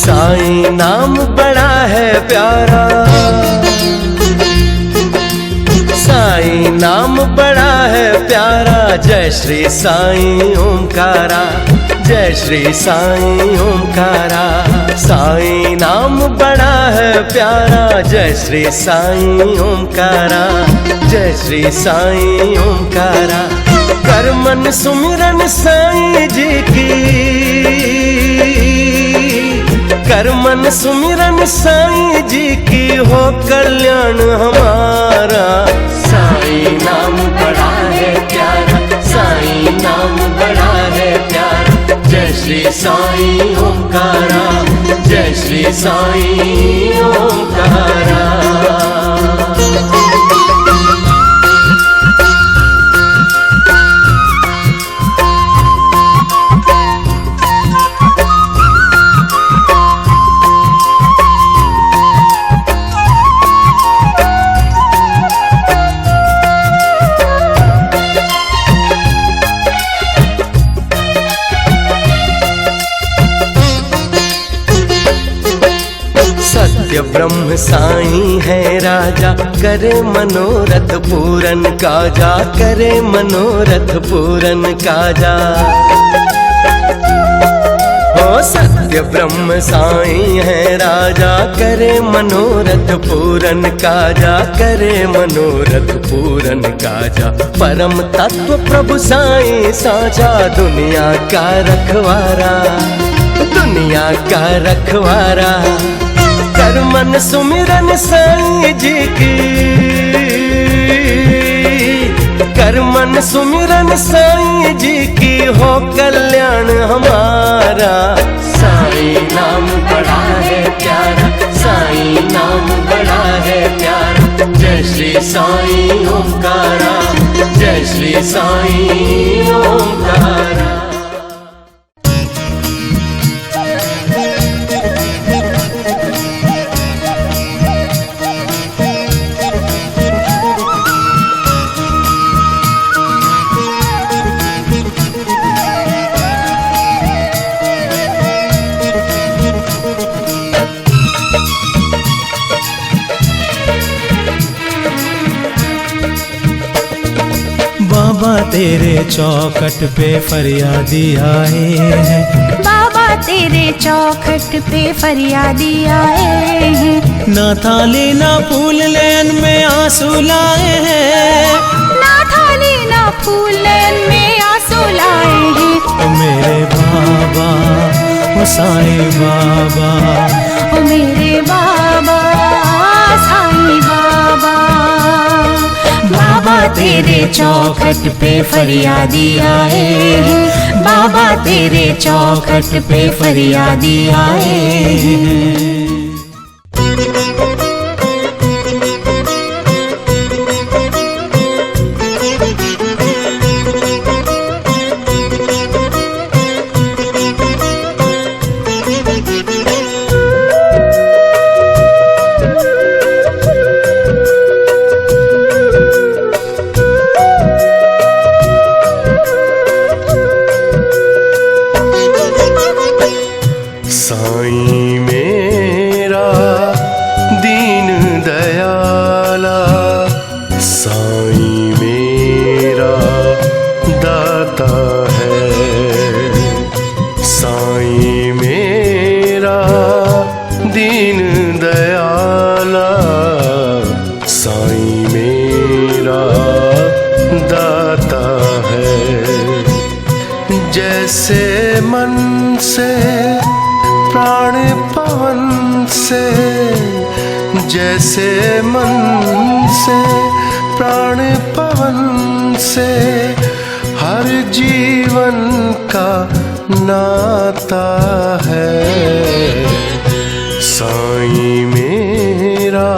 साईं नाम बड़ा है प्यारा, साईं नाम बड़ा है प्यारा। जय श्री साईं ओमकारा, जय श्री साईं ओमकारा। साईं नाम बड़ा है प्यारा, जय श्री साईं ओमकारा, जय श्री साईं ओमकारा। कर मन सुमिरन साईं जी की, कर मन सुमिरन साईं जी की, हो कल्याण हमारा। साईं नाम बड़ा है प्यारा, साईं नाम बड़ा है प्यारा। जय श्री साईं ओमकारा, जय श्री साईं ओमकारा। सत्य ब्रह्म साईं है राजा, करे मनोरथ पूरन काजा, करे मनोरथ पूरन काजा। हो सत्य ब्रह्म साईं है राजा, करे मनोरथ पूरन काजा, करे मनोरथ पूरन काजा। परम तत्व प्रभु साईं साचा, दुनिया का रखवारा, दुनिया का रखवारा। कर मन सुमिरन साईं जी की, कर मन सुमिरन साईं जी की, हो कल्याण हमारा। साईं नाम बड़ा है प्यारा, साईं नाम बड़ा है प्यारा। जय श्री साईं ओंकारा, जय श्री साईं ओंकारा। बाबा तेरे चौखट पे फरियादी आए हैं, बाबा तेरे चौखट पे फरियादी आए हैं। ना थाली ना फूल लेन में आंसू लाए हैं, ना थाली ना फूल में आंसू लाए हैं। ओ मेरे बाबा ओ साईं बाबा, ओ मेरे बाबा साईं बाबा। बाबा तेरे चौखट पे फरियादी आए हैं, बाबा तेरे चौखट पे फरियादी आए हैं। साईं मेरा दीन दयाला, साईं मेरा दाता है। साईं मेरा दीन दयाला, साईं मेरा दाता है। जैसे मन से प्राण पवन से, जैसे मन से प्राण पवन से हर जीवन का नाता है। साईं मेरा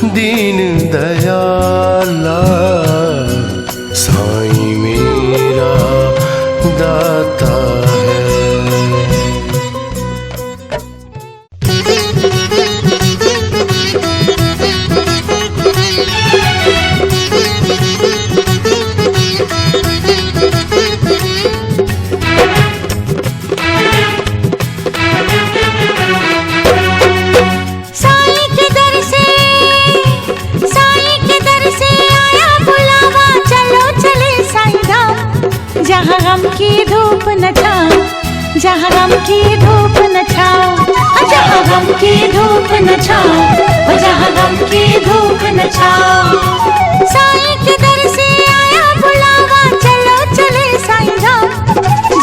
दीन दयाला, साईं मेरा दाता है। जहाँ गम की धूप न छाओ, जहाँ गम की धूप न छाओ, जहाँ गम की धूप न छाओ, जहाँ गम की धूप न छाओ। साईं के दर से आया बुलावा, चलो चले साईं धाम।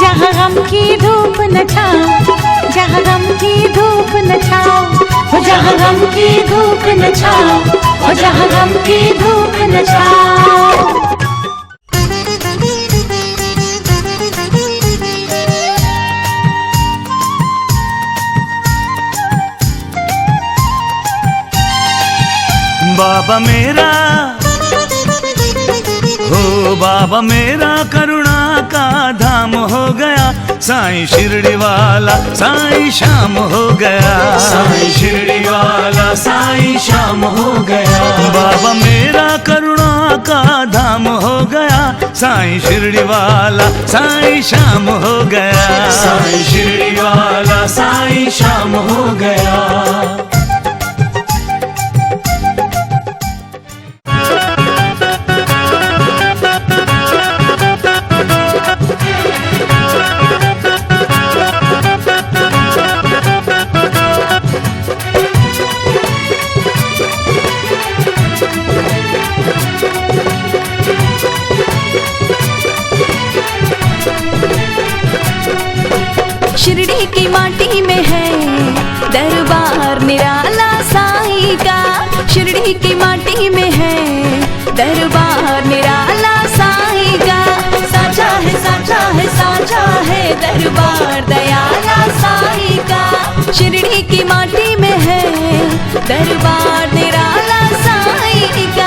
जहाँ गम की धूप न छाओ, जहाँ गम की धूप न छाओ, जहाँ गम की धूप न छाओ, जहाँ गम की धूप न छाओ। बाबा मेरा हो, बाबा मेरा करुणा का धाम हो गया। साईं शिरडी वाला साईं श्याम हो गया, साईं शिरडी वाला साईं श्याम हो गया। बाबा मेरा करुणा का धाम हो गया। साईं शिरडी वाला साईं श्याम हो गया, साईं शिरडी वाला साईं श्याम हो गया। शिरडी की माटी में है दरबार निराला साईं का। शिरडी की माटी में है दरबार निराला साईं का। साचा है साचा है दरबार दयाला साई का। शिरडी की माटी में है दरबार निराला साई का।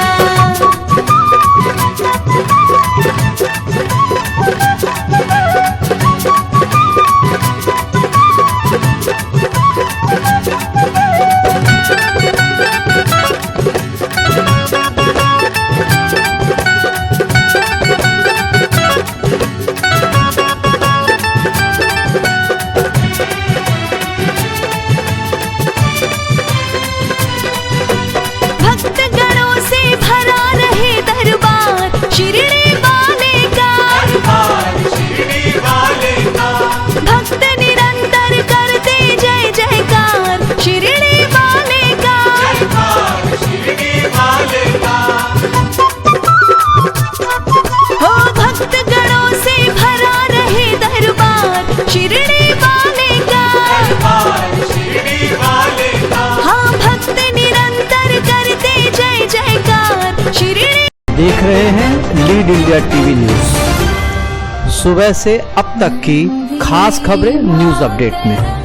भक्तगणों से भरा रहे दरबार शिरडी वाले का। भक्त निरंतर करते जय जयकार शिरडी वाले का। हो भक्तगणों से भरा रहे दरबार शिरडी वाले का। हाँ भक्त निरंतर करते जय जयकार शिरडी। देख रहे हैं लीड इंडिया टीवी न्यूज। सुबह से अब तक की खास खबरें न्यूज अपडेट में।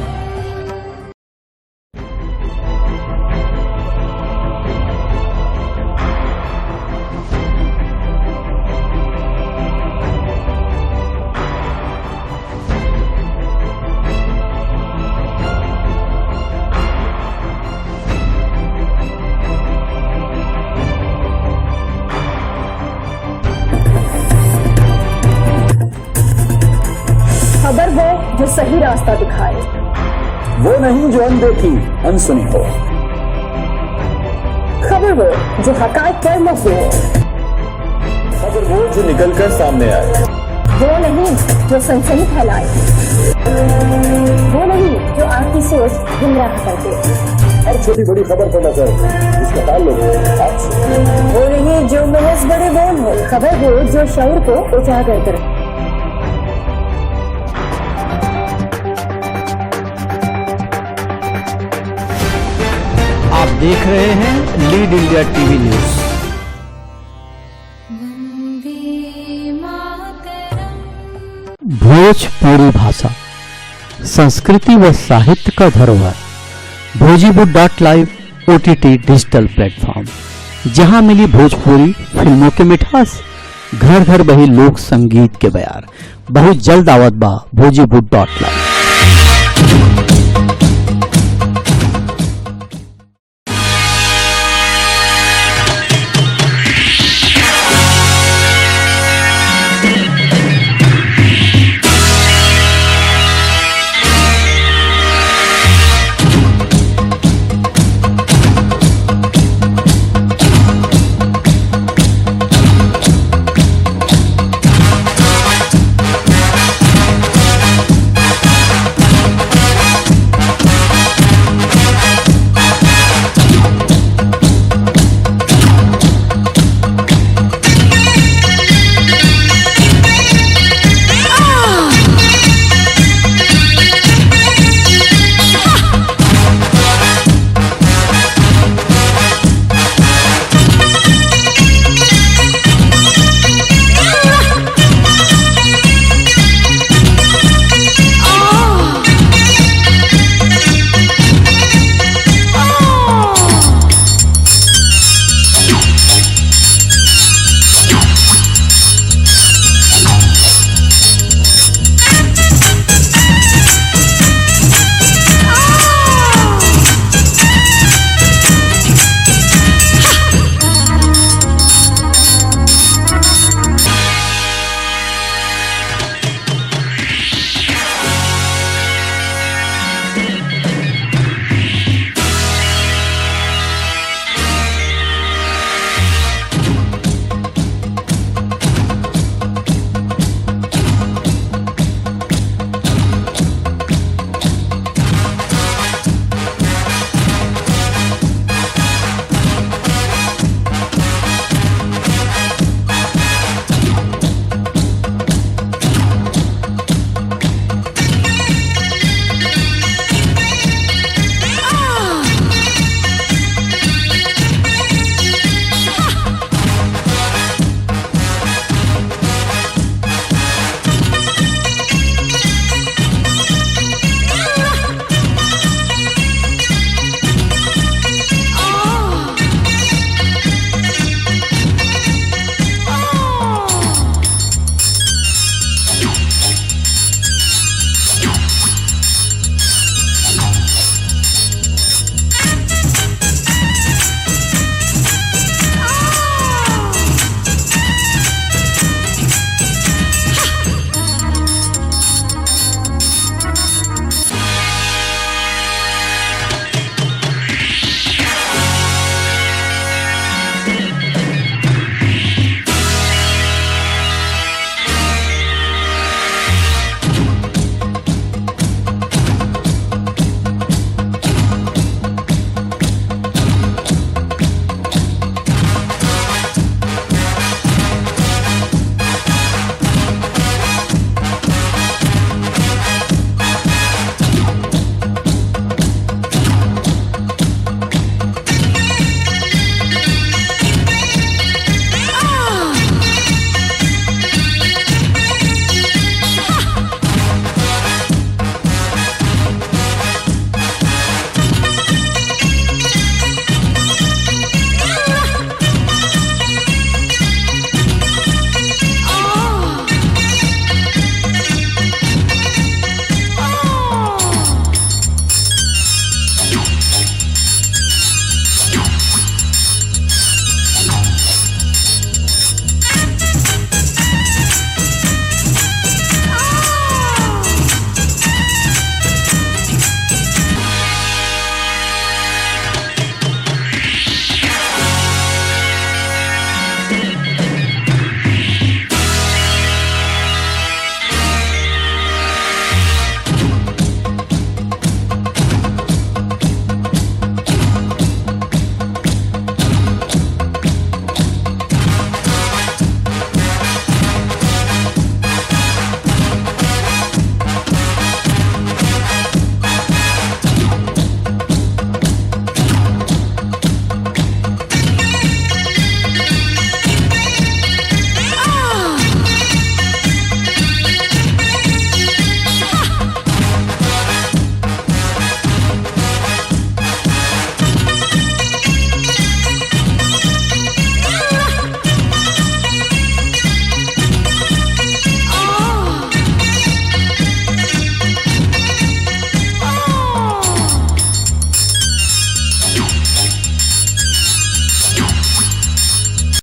खबर वो जो सही रास्ता दिखाए, वो नहीं जो अनदेखी अनसुनी हो। खबर वो जो हकायत पर मबनी हो। खबर वो जो निकल कर सामने आए, वो नहीं जो सनसनी फैलाए, वो नहीं जो आपकी सोच गुमराह कर दे। हर छोटी बड़ी खबर पर नजर इसका ताल्लुक आपसे। वो नहीं जो महज बड़े बोल हो। खबर वो जो शऊर को उजागर करे। आप देख रहे हैं lead India TV news. Vande Mataram. Bhojpuri भाषा, संस्कृति व साहित्य का धरोहर। भोजीवुड.live OTT डिजिटल प्लेटफॉर्म, जहां मिली भोजपुरी फिल्मों के मिठास, घर घर बही लोक संगीत के बयार। बहुत जल्द आवत बा भोजीवुड.live।